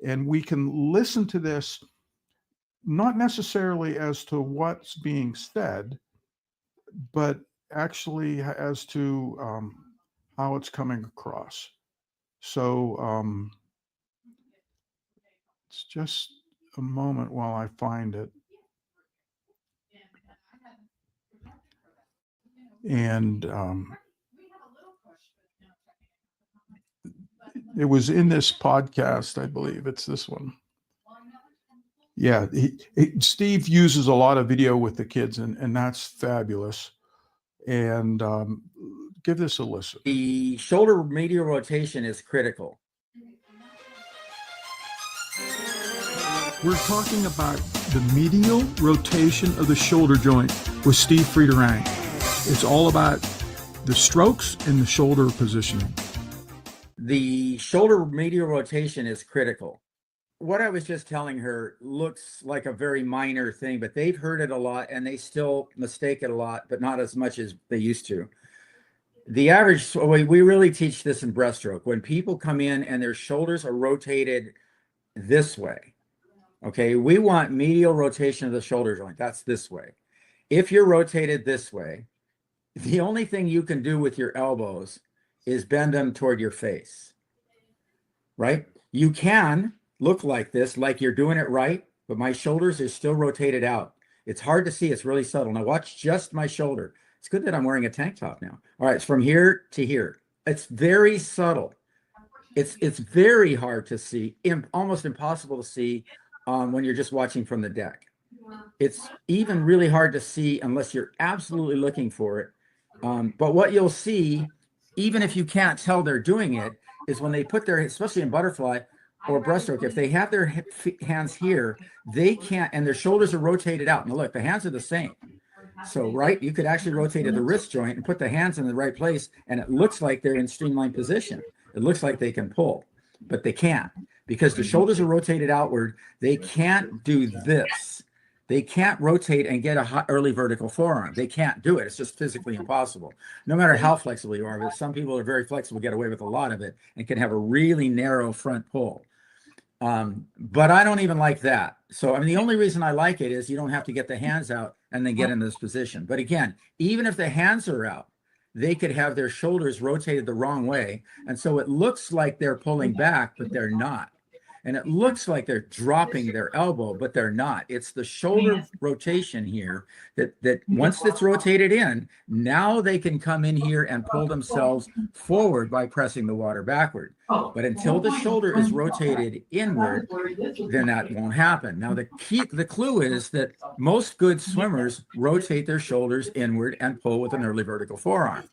And we can listen to this, not necessarily as to what's being said, but actually as to how it's coming across. So it's just a moment while I find it. And it was in this podcast, I believe. It's this one. Yeah, Steve uses a lot of video with the kids, and that's fabulous. And give this a listen.
The shoulder medial rotation is critical.
We're talking about the medial rotation of the shoulder joint with Steve Friederang. It's all about the strokes and the shoulder positioning.
The shoulder medial rotation is critical. What I was just telling her looks like a very minor thing, but they've heard it a lot and they still mistake it a lot, but not as much as they used to. The average, so we really teach this in breaststroke. When people come in and their shoulders are rotated this way, okay, we want medial rotation of the shoulder joint. That's this way. If you're rotated this way, the only thing you can do with your elbows is bend them toward your face, right? You can look like this, like you're doing it right, but my shoulders are still rotated out. It's hard to see. It's really subtle. Now watch just my shoulder. It's good that I'm wearing a tank top now. All right, it's from here to here. It's very subtle. It's very hard to see, almost impossible to see when you're just watching from the deck. It's even really hard to see unless you're absolutely looking for it. But what you'll see, even if you can't tell they're doing it, is when they put their, especially in butterfly or breaststroke, if they have their hands here, they can't, and their shoulders are rotated out. Now look, the hands are the same. So, right, you could actually rotate the wrist joint and put the hands in the right place, and it looks like they're in streamlined position. It looks like they can pull, but they can't because the shoulders are rotated outward. They can't do this. They can't rotate and get a early vertical forearm. They can't do it. It's just physically impossible. No matter how flexible you are, but some people are very flexible, get away with a lot of it, and can have a really narrow front pull. But I don't even like that. So, I mean, the only reason I like it is you don't have to get the hands out and then get in this position. But again, even if the hands are out, they could have their shoulders rotated the wrong way. And so it looks like they're pulling back, but they're not. And it looks like they're dropping their elbow, but they're not. It's the shoulder rotation here that once it's rotated in, now they can come in here and pull themselves forward by pressing the water backward. But until the shoulder is rotated inward, then that won't happen. Now, the clue is that most good swimmers rotate their shoulders inward and pull with an early vertical forearm.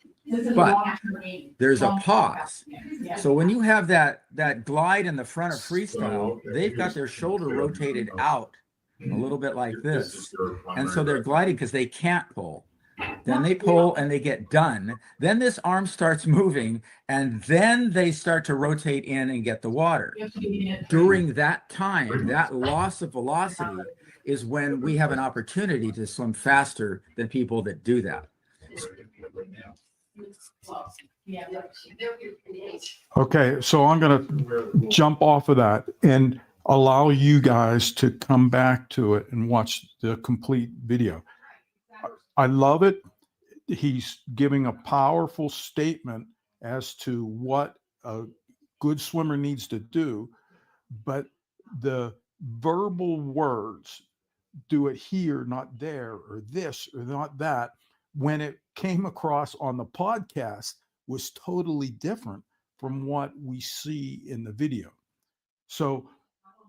But there's a pause. So when you have that glide in the front of freestyle, they've got their shoulder rotated out a little bit like this. And so they're gliding because they can't pull. Then they pull and they get done. Then this arm starts moving and then they start to rotate in and get the water. During that time, that loss of velocity is when we have an opportunity to swim faster than people that do that.
Okay, so I'm going to jump off of that and allow you guys to come back to it and watch the complete video. I love it. He's giving a powerful statement as to what a good swimmer needs to do, but the verbal words, do it here, not there, or this, or not that, when it came across on the podcast was totally different from what we see in the video. So,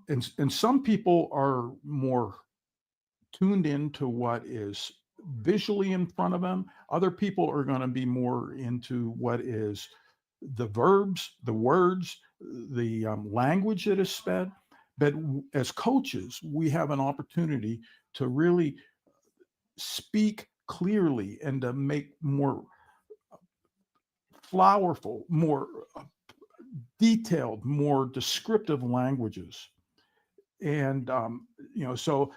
and some people are more tuned into what is visually in front of them. Other people are going to be more into what is the verbs, the words, the language that is said. But as coaches, we have an opportunity to really speak clearly and to make more flowerful, more detailed, more descriptive languages. And, so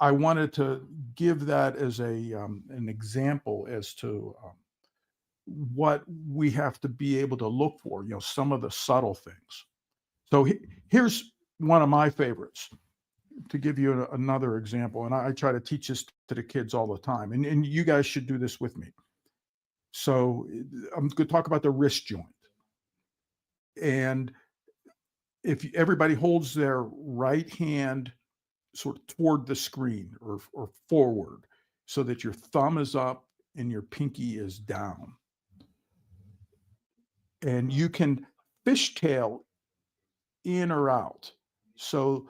I wanted to give that as an example as to what we have to be able to look for, some of the subtle things. So here's one of my favorites to give you another example. And I try to teach this to the kids all the time. And you guys should do this with me. So I'm going to talk about the wrist joint. And if everybody holds their right hand sort of toward the screen or forward so that your thumb is up and your pinky is down. And you can fishtail in or out. So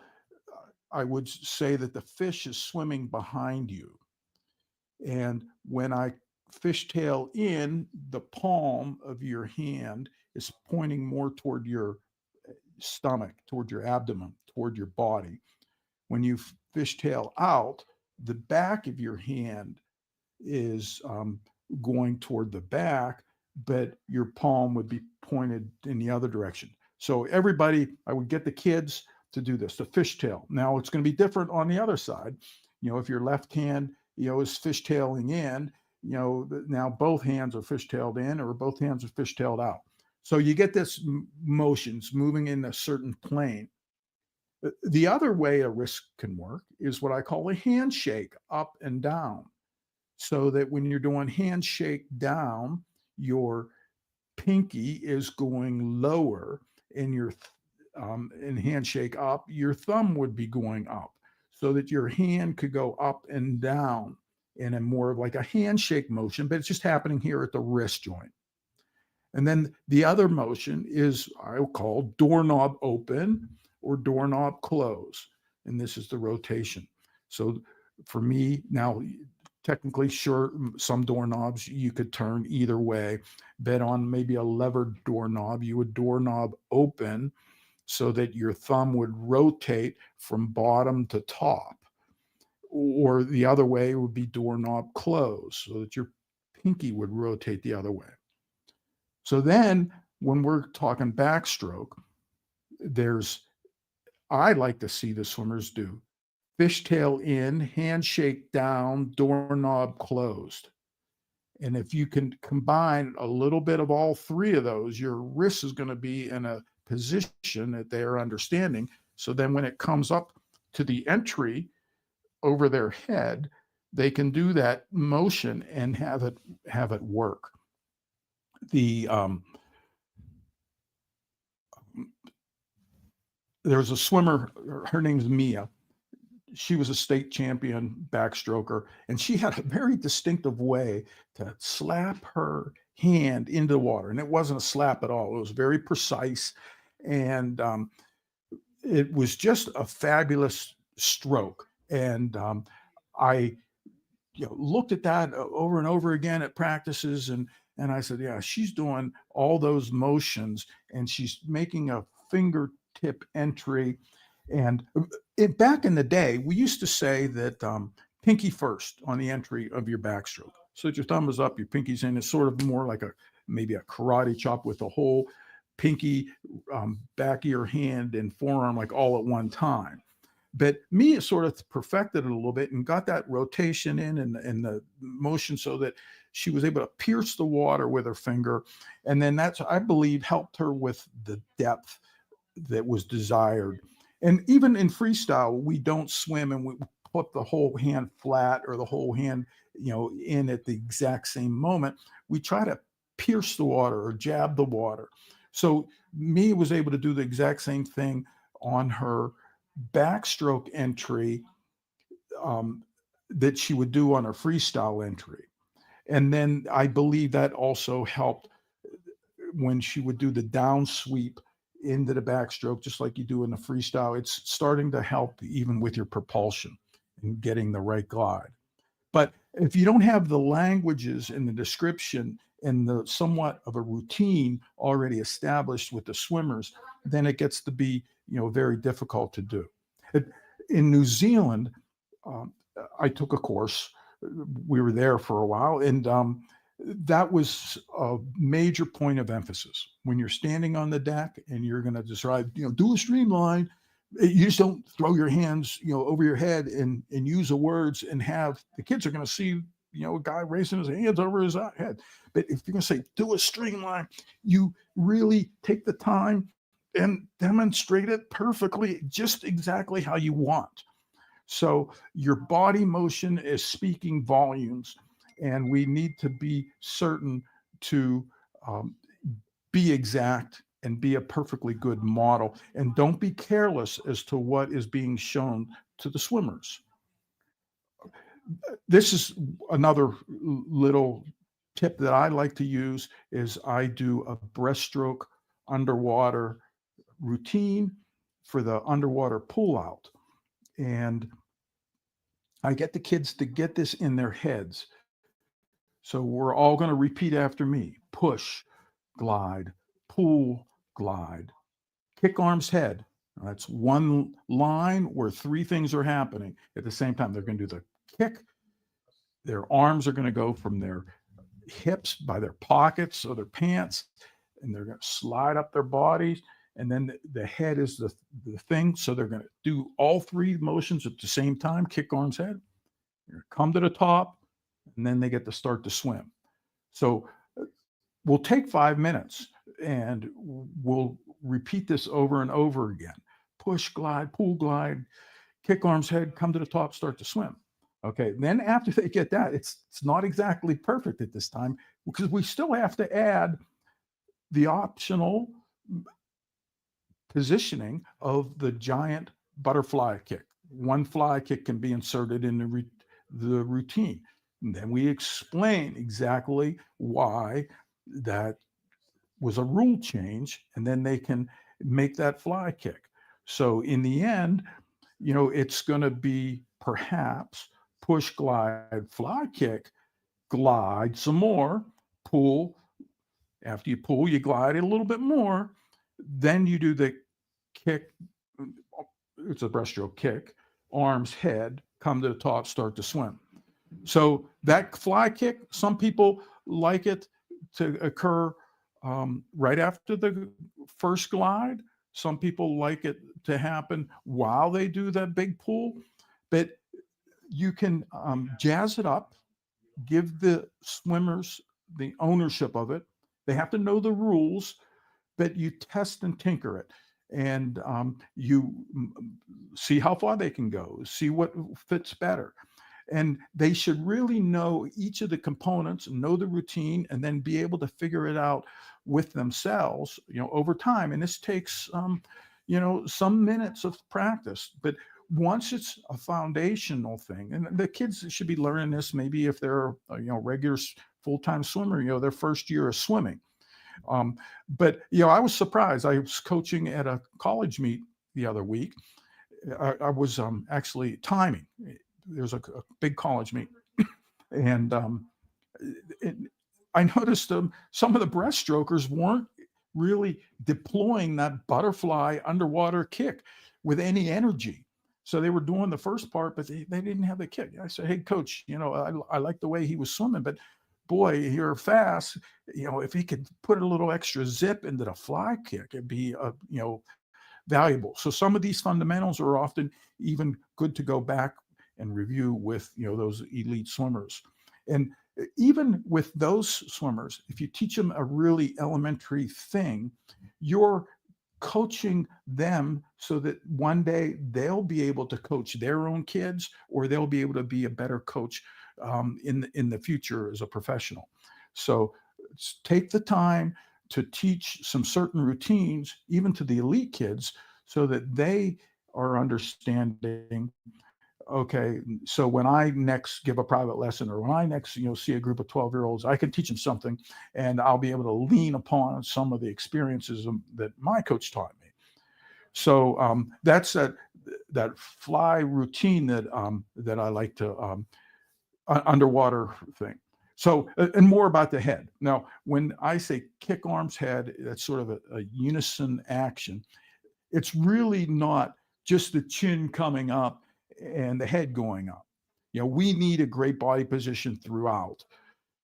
I would say that the fish is swimming behind you. And when I fishtail in, the palm of your hand is pointing more toward your stomach, toward your abdomen, toward your body. When you fishtail out, the back of your hand is going toward the back, but your palm would be pointed in the other direction. So everybody, I would get the kids to do this, the fishtail. Now it's going to be different on the other side. If your left hand, is fishtailing in, now both hands are fishtailed in or both hands are fishtailed out. So you get this motions moving in a certain plane. The other way a wrist can work is what I call a handshake up and down. So that when you're doing handshake down, your pinky is going lower, and your in handshake up, your thumb would be going up, so that your hand could go up and down in a more like a handshake motion, but it's just happening here at the wrist joint. And then the other motion is I'll call doorknob open or doorknob close. And this is the rotation. So for me now, technically, sure, some doorknobs you could turn either way, but on maybe a levered doorknob, you would doorknob open so that your thumb would rotate from bottom to top. Or the other way would be doorknob close, so that your pinky would rotate the other way. So then when we're talking backstroke, I like to see the swimmers do fishtail in, handshake down, doorknob closed. And if you can combine a little bit of all three of those, your wrist is going to be in a position that they are understanding. So then when it comes up to the entry over their head, they can do that motion and have it work. There's a swimmer, her name's Mia. She was a state champion backstroker, and she had a very distinctive way to slap her hand into the water. And it wasn't a slap at all. It was very precise. And it was just a fabulous stroke. And I looked at that over and over again at practices. And I said, yeah, she's doing all those motions and she's making a fingertip entry. And back in the day, we used to say that pinky first on the entry of your backstroke. So that your thumb is up, your pinky's in. It's sort of more like maybe a karate chop with the whole pinky, back of your hand and forearm like all at one time. But Mia sort of perfected it a little bit and got that rotation in and the motion so that she was able to pierce the water with her finger. And then that's, I believe, helped her with the depth that was desired. And even in freestyle, we don't swim and we put the whole hand flat or the whole hand, in at the exact same moment. We try to pierce the water or jab the water. So Mia was able to do the exact same thing on her backstroke entry that she would do on her freestyle entry. And then I believe that also helped when she would do the down sweep into the backstroke, just like you do in the freestyle. It's starting to help even with your propulsion and getting the right glide. But if you don't have the languages and the description and the somewhat of a routine already established with the swimmers, then it gets to be, very difficult to do. In New Zealand, I took a course. We were there for a while, and that was a major point of emphasis. When you're standing on the deck and you're going to decide, do a streamline, you just don't throw your hands, over your head and use the words and have the kids are going to see, a guy raising his hands over his head. But if you're going to say, do a streamline, you really take the time and demonstrate it perfectly, just exactly how you want. So your body motion is speaking volumes, and we need to be certain to be exact and be a perfectly good model. And don't be careless as to what is being shown to the swimmers. This is another little tip that I like to use is I do a breaststroke underwater routine for the underwater pull out. And I get the kids to get this in their heads. So we're all going to repeat after me. Push, glide, pull, glide, kick arms head. Now, that's one line where three things are happening at the same time. They're going to do the kick. Their arms are going to go from their hips by their pockets or their pants, and they're going to slide up their bodies. And then the head is the thing. So they're going to do all three motions at the same time, kick, arms, head. You're going to come to the top, and then they get to start to swim. So we'll take 5 minutes and we'll repeat this over and over again. Push, glide, pull, glide, kick, arms, head, come to the top, start to swim. Okay. Then after they get that, it's not exactly perfect at this time because we still have to add the optional positioning of the giant butterfly kick. One fly kick can be inserted in the routine. And then we explain exactly why that was a rule change, and then they can make that fly kick. So in the end, it's going to be perhaps push, glide, fly kick, glide some more, pull. After you pull, you glide it a little bit more. Then you do the kick. It's a breaststroke kick, arms, head, come to the top, start to swim. So that fly kick, some people like it to occur right after the first glide. Some people like it to happen while they do that big pull. But you can jazz it up, give the swimmers the ownership of it. They have to know the rules, but you test and tinker it. And you see how far they can go, see what fits better. And they should really know each of the components, know the routine, and then be able to figure it out with themselves, over time. And this takes, some minutes of practice. But once it's a foundational thing, and the kids should be learning this, maybe if they're, regular full-time swimmer, their first year of swimming. But I was surprised. I was coaching at a college meet the other week. I was actually timing. There's a big college meet, and I noticed some of the breaststrokers weren't really deploying that butterfly underwater kick with any energy. So they were doing the first part, but they didn't have the kick. I said, "Hey, coach, I like the way he was swimming, but boy, you're fast. If he could put a little extra zip into the fly kick, it'd be, valuable." So some of these fundamentals are often even good to go back and review with, those elite swimmers. And even with those swimmers, if you teach them a really elementary thing, you're coaching them so that one day they'll be able to coach their own kids, or they'll be able to be a better coach in the future as a professional. So take the time to teach some certain routines, even to the elite kids, so that they are understanding, okay, so when I next give a private lesson, or when I next, see a group of 12-year-olds, I can teach them something, and I'll be able to lean upon some of the experiences that my coach taught me. So that's that fly routine that I like to underwater thing. So, and more about the head. Now, when I say kick, arms, head, that's sort of a unison action. It's really not just the chin coming up and the head going up. We need a great body position throughout.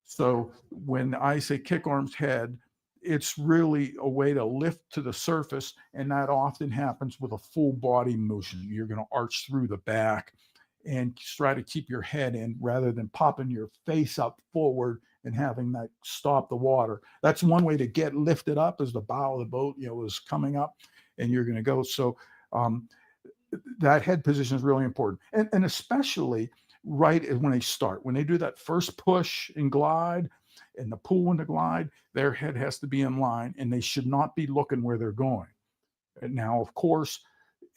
So when I say kick, arms, head, it's really a way to lift to the surface. And that often happens with a full body motion. You're going to arch through the back and try to keep your head in rather than popping your face up forward and having that stop the water. That's one way to get lifted up, as the bow of the boat, is coming up, and you're going to go. So that head position is really important. And especially right when they start, when they do that first push and glide and the pull and the glide, their head has to be in line, and they should not be looking where they're going. And now, of course,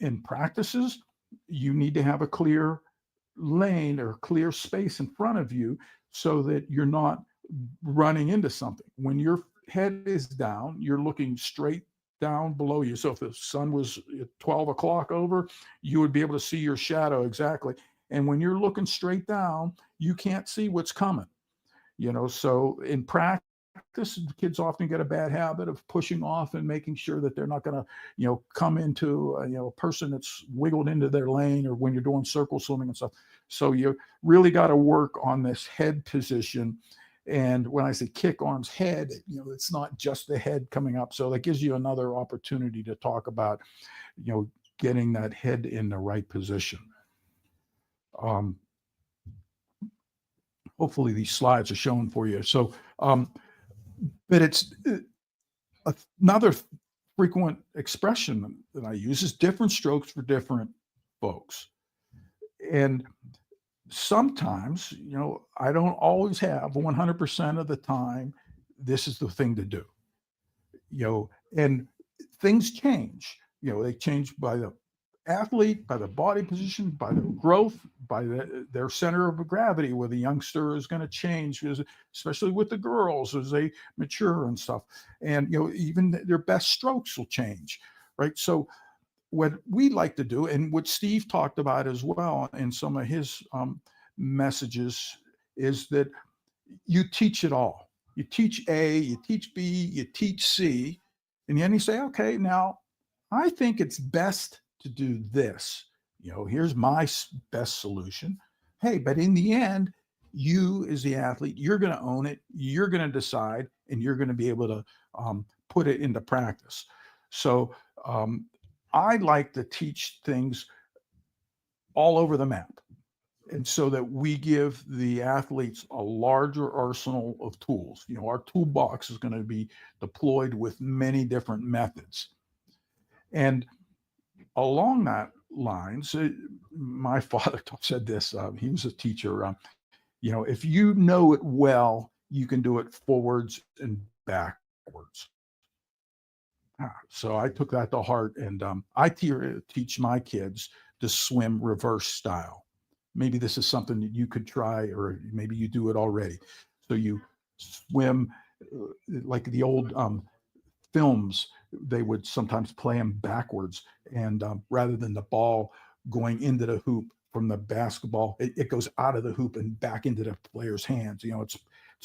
in practices, you need to have a clear lane or clear space in front of you so that you're not running into something. When your head is down, you're looking straight down below you. So if the sun was at 12 o'clock over, you would be able to see your shadow exactly. And when you're looking straight down, you can't see what's coming. So in practice, kids often get a bad habit of pushing off and making sure that they're not going to, come into a person that's wiggled into their lane, or when you're doing circle swimming and stuff. So you really got to work on this head position And when I say kick arms head, it's not just the head coming up. So that gives you another opportunity to talk about, getting that head in the right position. Hopefully these slides are showing for you. So, but it's another frequent expression that I use is different strokes for different folks. And sometimes, I don't always have 100% of the time, this is the thing to do, and things change, they change by the athlete, by the body position, by the growth, by their center of gravity, where the youngster is going to change, especially with the girls as they mature and stuff. And, even their best strokes will change, right? So what we like to do, and what Steve talked about as well in some of his messages, is that you teach it all. You teach A, you teach B, you teach C, and then you say, okay, now I think it's best to do this. Here's my best solution. Hey, but in the end, you as the athlete, you're going to own it, you're going to decide, and you're going to be able to put it into practice. So I like to teach things all over the map, and so that we give the athletes a larger arsenal of tools. Our toolbox is going to be deployed with many different methods. And along that lines, my father said this, he was a teacher, if you know it well, you can do it forwards and backwards. So I took that to heart, and I teach my kids to swim reverse style. Maybe this is something that you could try, or maybe you do it already. So you swim like the old films, they would sometimes play them backwards, and rather than the ball going into the hoop from the basketball, it goes out of the hoop and back into the player's hands. It's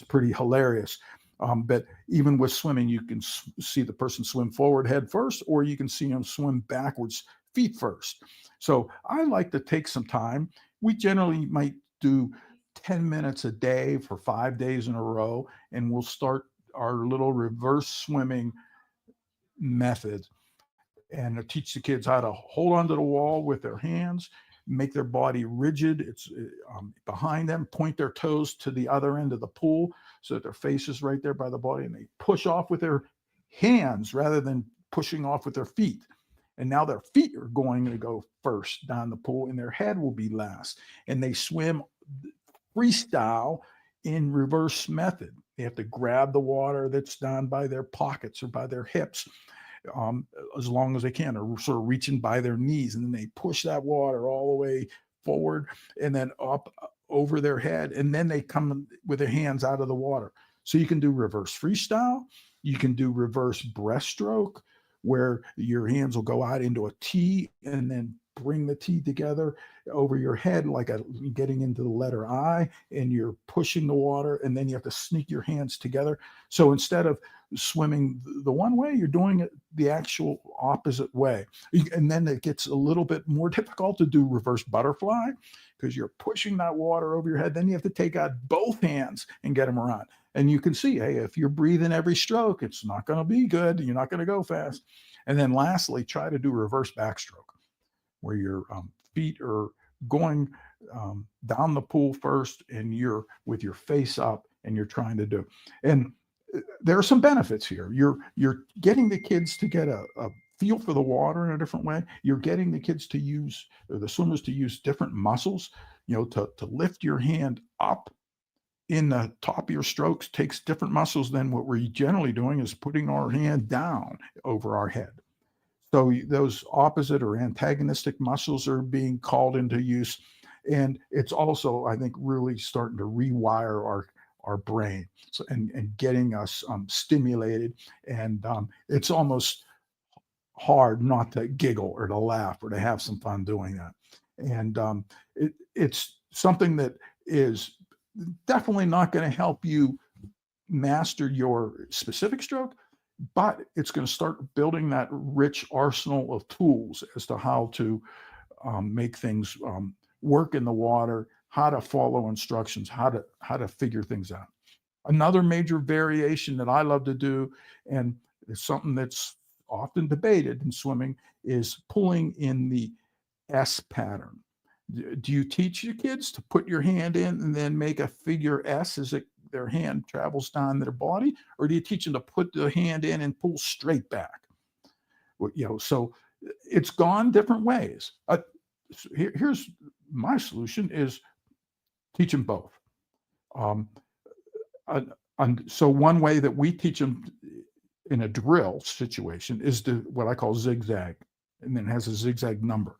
pretty hilarious. But even with swimming, you can see the person swim forward head first, or you can see them swim backwards feet first. So I like to take some time. We generally might do 10 minutes a day for 5 days in a row, and we'll start our little reverse swimming method and teach the kids how to hold onto the wall with their hands, make their body rigid. It's behind them, point their toes to the other end of the pool so that their face is right there by the body, and they push off with their hands rather than pushing off with their feet. And now their feet are going to go first down the pool, and their head will be last. And they swim freestyle in reverse method. They have to grab the water that's down by their pockets or by their hips as long as they can, or sort of reaching by their knees, and then they push that water all the way forward and then up over their head, and then they come with their hands out of the water. So you can do reverse freestyle, you can do reverse breaststroke, where your hands will go out into a T and then bring the T together over your head like getting into the letter I, and you're pushing the water, and then you have to sneak your hands together. So instead of swimming the one way, you're doing it the actual opposite way. And then it gets a little bit more difficult to do reverse butterfly, because you're pushing that water over your head. Then you have to take out both hands and get them around. And you can see, hey, if you're breathing every stroke, it's not going to be good. You're not going to go fast. And then lastly, try to do reverse backstroke, where your feet are going down the pool first, and you're with your face up, and you're trying to do. And there are some benefits here. You're getting the kids to get a feel for the water in a different way. You're getting the kids to use, or the swimmers to use different muscles, to lift your hand up in the top of your strokes takes different muscles than what we're generally doing is putting our hand down over our head. So those opposite or antagonistic muscles are being called into use. And it's also, I think, really starting to rewire our brain, and getting us stimulated. And it's almost hard not to giggle or to laugh or to have some fun doing that. And it's something that is definitely not going to help you master your specific stroke, but it's going to start building that rich arsenal of tools as to how to make things work in the water, how to follow instructions, how to figure things out. Another major variation that I love to do, and it's something that's often debated in swimming, is pulling in the S pattern. Do you teach your kids to put your hand in and then make a figure S as their hand travels down their body, or do you teach them to put the hand in and pull straight back? Well, so it's gone different ways. Here's my solution: is teach them both. So one way that we teach them in a drill situation is to what I call zigzag, and then it has a zigzag number.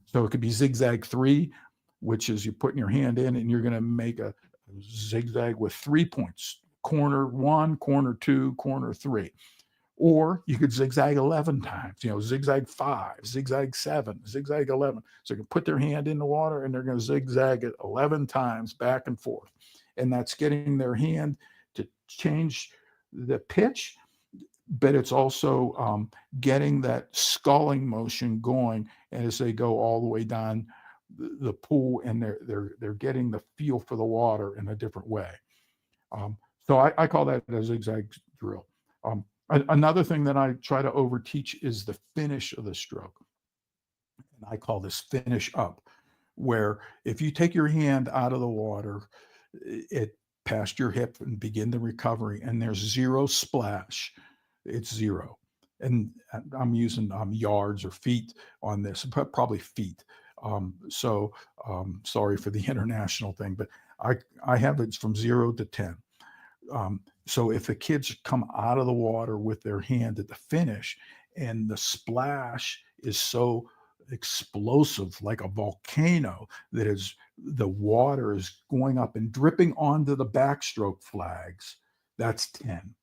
So it could be zigzag 3, which is you're putting your hand in and you're going to make a zigzag with 3 points: corner 1, corner 2, corner 3. Or you could zigzag 11 times, zigzag 5, zigzag 7, zigzag 11. So you can put their hand in the water and they're going to zigzag it 11 times back and forth. And that's getting their hand to change the pitch, but it's also getting that sculling motion going as they go all the way down the pool, and they're getting the feel for the water in a different way. So I call that a zigzag drill. Another thing that I try to overteach is the finish of the stroke. And I call this finish up, where if you take your hand out of the water, it past your hip and begin the recovery, and there's zero splash, it's zero. And I'm using yards or feet on this, probably feet. Sorry for the international thing, but I have it from 0 to 10. So if the kids come out of the water with their hand at the finish and the splash is so explosive, like a volcano, that is the water is going up and dripping onto the backstroke flags, that's 10.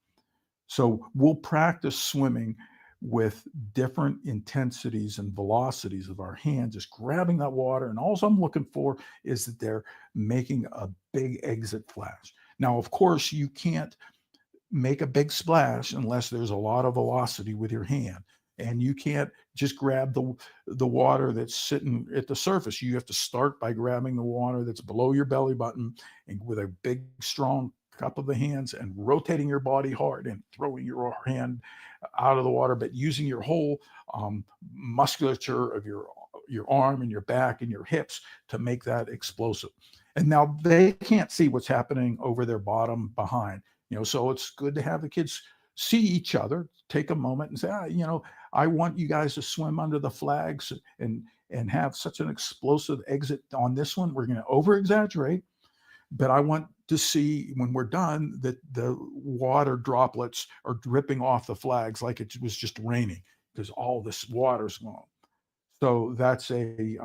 So we'll practice swimming with different intensities and velocities of our hands, just grabbing that water. And all I'm looking for is that they're making a big exit flash. Now, of course, you can't make a big splash unless there's a lot of velocity with your hand. And you can't just grab the water that's sitting at the surface. You have to start by grabbing the water that's below your belly button, and with a big, strong cup of the hands, and rotating your body hard and throwing your hand out of the water, but using your whole musculature of your arm and your back and your hips to make that explosive. And now they can't see what's happening over their bottom behind, so it's good to have the kids see each other, take a moment and say, I want you guys to swim under the flags and have such an explosive exit on this one. We're going to over exaggerate, but I want to see when we're done that the water droplets are dripping off the flags like it was just raining, because all this water's gone. So that's we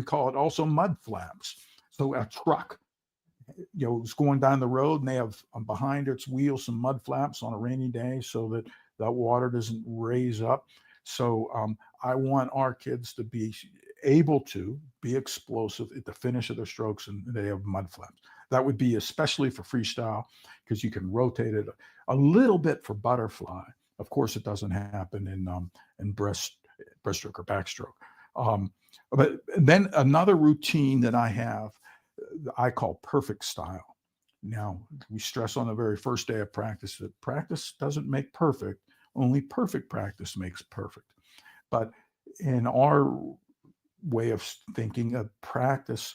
call it also mud flaps. So a truck, is going down the road and they have behind its wheels some mud flaps on a rainy day so that that water doesn't raise up. So I want our kids to be able to be explosive at the finish of their strokes, and they have mud flaps. That would be especially for freestyle, because you can rotate it a little bit for butterfly. Of course, it doesn't happen in breaststroke or backstroke. But then another routine that I have, I call perfect style. Now, we stress on the very first day of practice that practice doesn't make perfect. Only perfect practice makes perfect. But in our way of thinking of practice,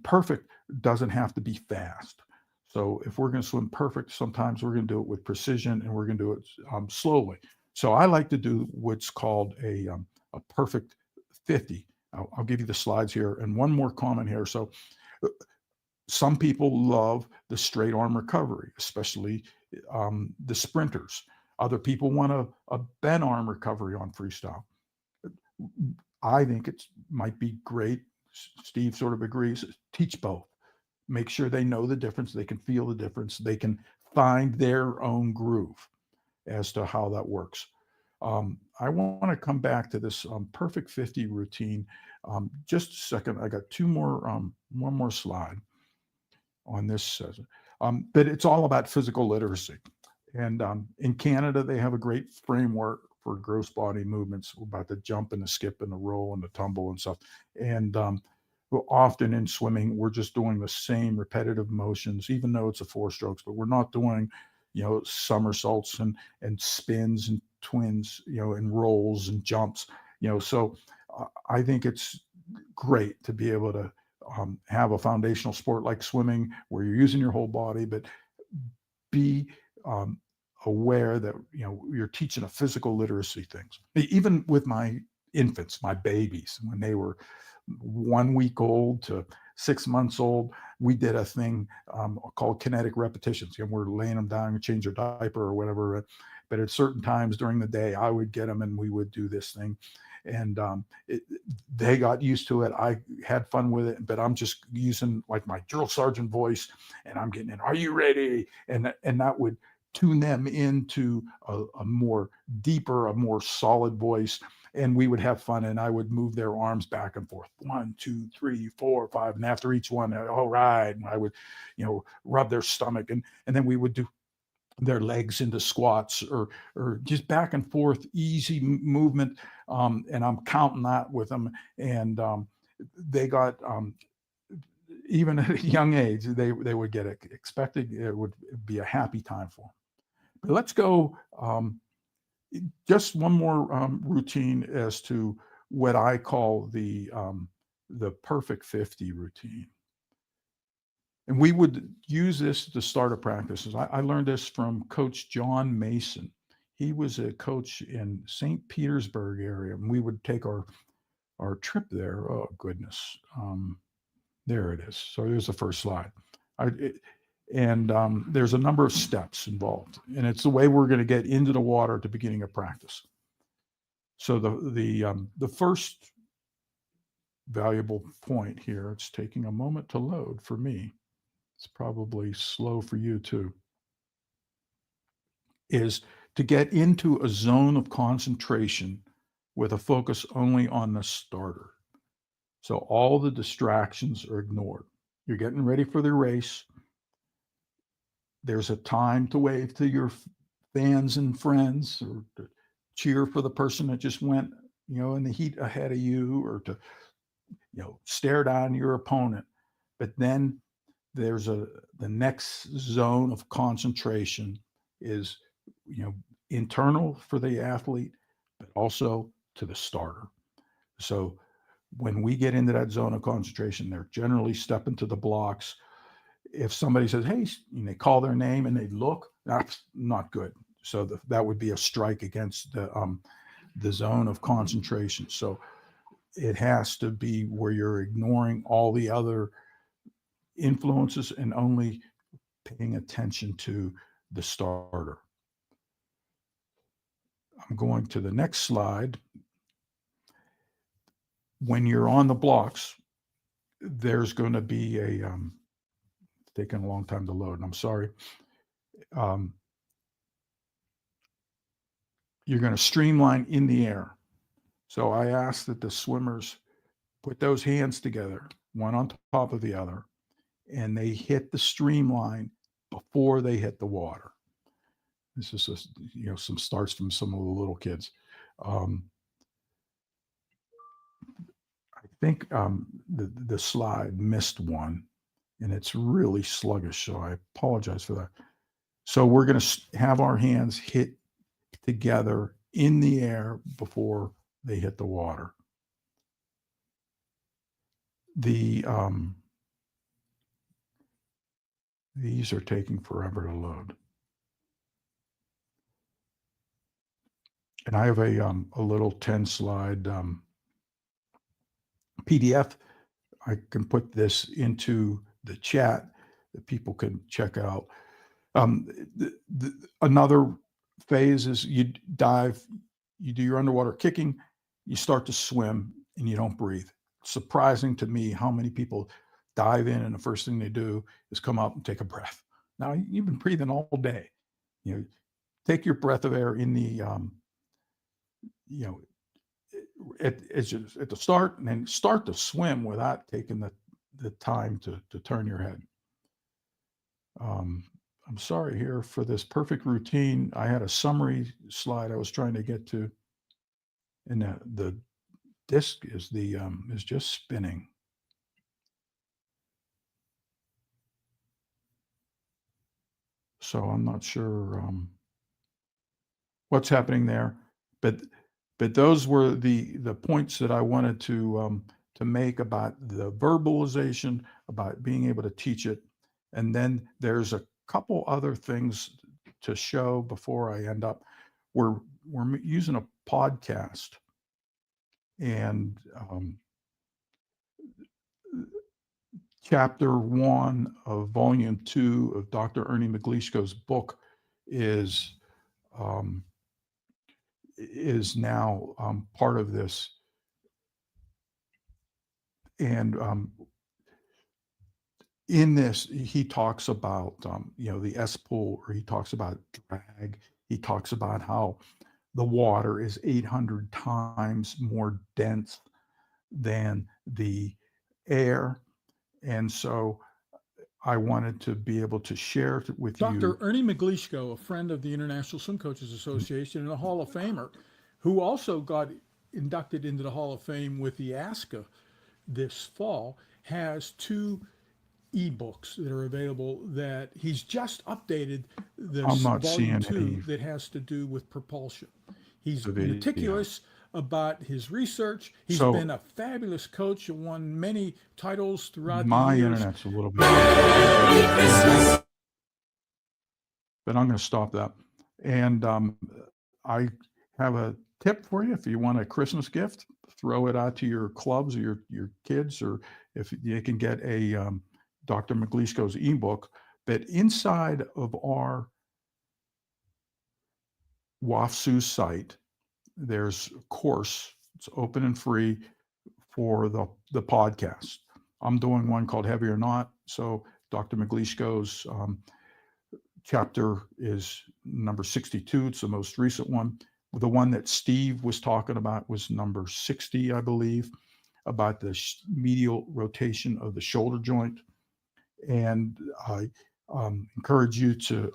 perfect doesn't have to be fast. So if we're going to swim perfect, sometimes we're going to do it with precision, and we're going to do it slowly. So I like to do what's called a perfect 50. I'll give you the slides here. And one more comment here. So some people love the straight arm recovery, especially the sprinters. Other people want a bent arm recovery on freestyle. I think it might be great. Steve sort of agrees. Teach both. Make sure they know the difference. They can feel the difference. They can find their own groove as to how that works. I want to come back to this perfect 50 routine. Just a second. I got one more slide on this. But it's all about physical literacy. And in Canada, they have a great framework for gross body movements about the jump and the skip and the roll and the tumble and stuff. And Well, often in swimming, we're just doing the same repetitive motions, even though it's a 4 strokes, but we're not doing, somersaults and spins and twins, and rolls and jumps, so I think it's great to be able to have a foundational sport like swimming where you're using your whole body, but be aware that you're teaching a physical literacy things. Even with my infants, my babies, when they were 1 week old to 6 months old, we did a thing called kinetic repetitions. We're laying them down and change their diaper or whatever. But at certain times during the day, I would get them and we would do this thing. And they got used to it. I had fun with it, but I'm just using like my drill sergeant voice, and I'm getting in, "Are you ready?" And that would tune them into a more deeper, a more solid voice. And we would have fun, and I would move their arms back and forth. 1, 2, 3, 4, 5. And after each one, all right. And I would, rub their stomach. And then we would do their legs into squats or just back and forth, easy movement. And I'm counting that with them. And they got, even at a young age, they would get expected. It would be a happy time for them. But let's go just one more routine as to what I call the perfect 50 routine. And we would use this to start a practice. I learned this from Coach John Mason. He was a coach in St. Petersburg area, and we would take our trip there. Oh, goodness. There it is. So here's the first slide. There's a number of steps involved, and it's the way we're going to get into the water at the beginning of practice. So the first valuable point here, it's taking a moment to load for me. It's probably slow for you too, is to get into a zone of concentration with a focus only on the starter. So all the distractions are ignored. You're getting ready for the race. There's a time to wave to your fans and friends, or to cheer for the person that just went, in the heat ahead of you, or to, stare down your opponent. But then there's the next zone of concentration is, internal for the athlete, but also to the starter. So when we get into that zone of concentration, they're generally stepping to the blocks. If somebody says, "Hey," and they call their name and they look, that's not good. So that would be a strike against the zone of concentration. So it has to be where you're ignoring all the other influences and only paying attention to the starter. I'm going to the next slide. When you're on the blocks, there's going to be taking a long time to load, and I'm sorry. You're going to streamline in the air. So I ask that the swimmers put those hands together, one on top of the other, and they hit the streamline before they hit the water. This is just, some starts from some of the little kids. I think the slide missed one, and it's really sluggish, so I apologize for that. So we're going to have our hands hit together in the air before they hit the water. These are taking forever to load. And I have a little 10-slide PDF. I can put this into the chat that people can check out. Another phase is you dive, you do your underwater kicking, you start to swim, and you don't breathe. It's surprising to me how many people dive in and the first thing they do is come up and take a breath. Now, you've been breathing all day. Take your breath of air in the at the start, and then start to swim without taking the time to turn your head. I'm sorry here for this perfect routine. I had a summary slide I was trying to get to, and the disc is just spinning. So I'm not sure what's happening there, but those were the points that I wanted to make about the verbalization, about being able to teach it. And then there's a couple other things to show before I end up. We're using a podcast, and chapter 1 of volume 2 of Dr. Ernie McLeishko's book is now part of this. And in this, he talks about, the S-pull, or he talks about drag. He talks about how the water is 800 times more dense than the air. And so I wanted to be able to share with you.
Dr. Ernie McLeishko, a friend of the International Swim Coaches Association and a Hall of Famer, who also got inducted into the Hall of Fame with the ASCA this fall, has 2 ebooks that are available that he's just updated. There's
I'm not
volume
seeing
2
any
that has to do with propulsion. He's
video.
meticulous about his research. He's
So-
been a fabulous coach and won many titles throughout
My
the years.
internet's a little bit, but I'm going to stop that. And I have a tip for you. If you want a Christmas gift, throw it out to your clubs or your kids, or if you can get a Dr. McLeishko's ebook. But inside of our WAFSU site, there's a course. It's open and free for the podcast. I'm doing one called Heavy or Not. So Dr. McLeishko's chapter is number 62. It's the most recent one. The one that Steve was talking about was number 60, I believe, about the medial rotation of the shoulder joint. And I encourage you to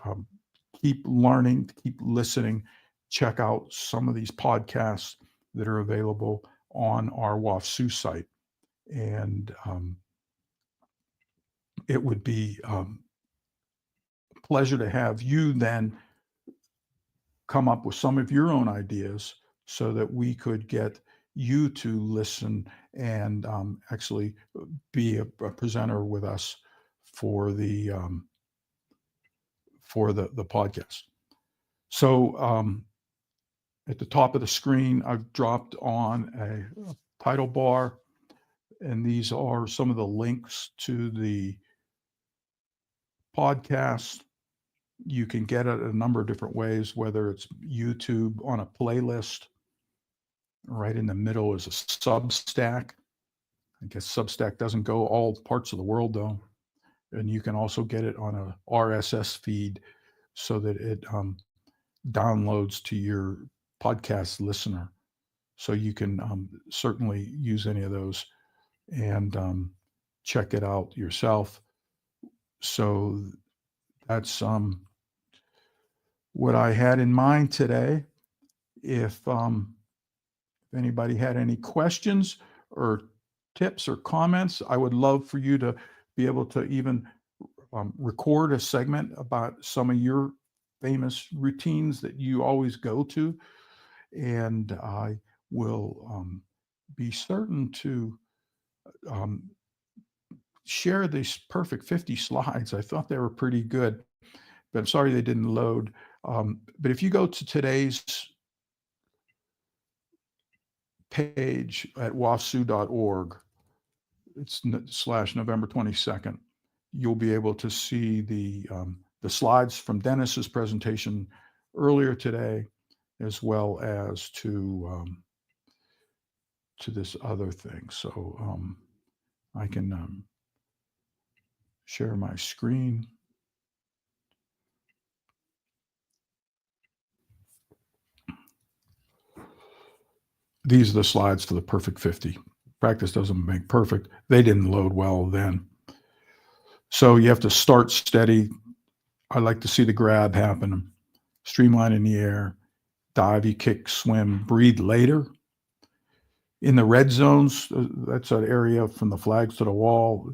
keep learning, to keep listening, check out some of these podcasts that are available on our WAFSU site. And it would be a pleasure to have you then come up with some of your own ideas so that we could get you to listen and actually be a presenter with us for the podcast. So at the top of the screen, I've dropped on a title bar, and these are some of the links to the podcast. You can get it a number of different ways, whether it's YouTube on a playlist. Right in the middle is a Substack. I guess Substack doesn't go all parts of the world though. And you can also get it on a RSS feed so that it downloads to your podcast listener. So you can certainly use any of those and check it out yourself. So that's what I had in mind today. If anybody had any questions or tips or comments, I would love for you to be able to even record a segment about some of your famous routines that you always go to. And I will be certain to share these perfect 50 slides. I thought they were pretty good, but I'm sorry they didn't load. But if you go to today's page at wafsu.org, it's / November 22nd, you'll be able to see the slides from Dennis's presentation earlier today, as well as to this other thing. So I can share my screen. These are the slides for the Perfect 50. Practice doesn't make perfect. They didn't load well then. So you have to start steady. I like to see the grab happen. Streamline in the air, dive, you kick, swim, breathe later. In the red zones, that's an area from the flags to the wall.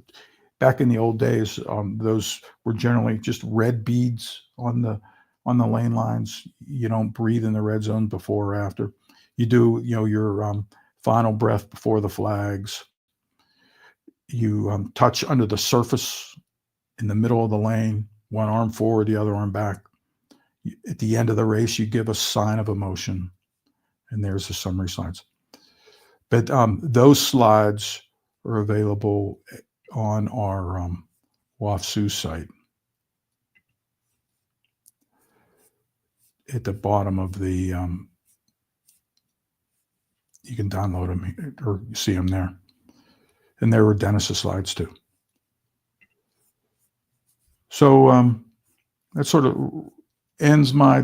back in the old days, those were generally just red beads on the lane lines. You don't breathe in the red zone before or after. You do, your final breath before the flags. You touch under the surface in the middle of the lane, one arm forward, the other arm back. At the end of the race, you give a sign of emotion, and there's the summary slides. But those slides are available on our WAFSU site. At the bottom of the, you can download them or see them there. And there were Dennis's slides too. So that sort of ends my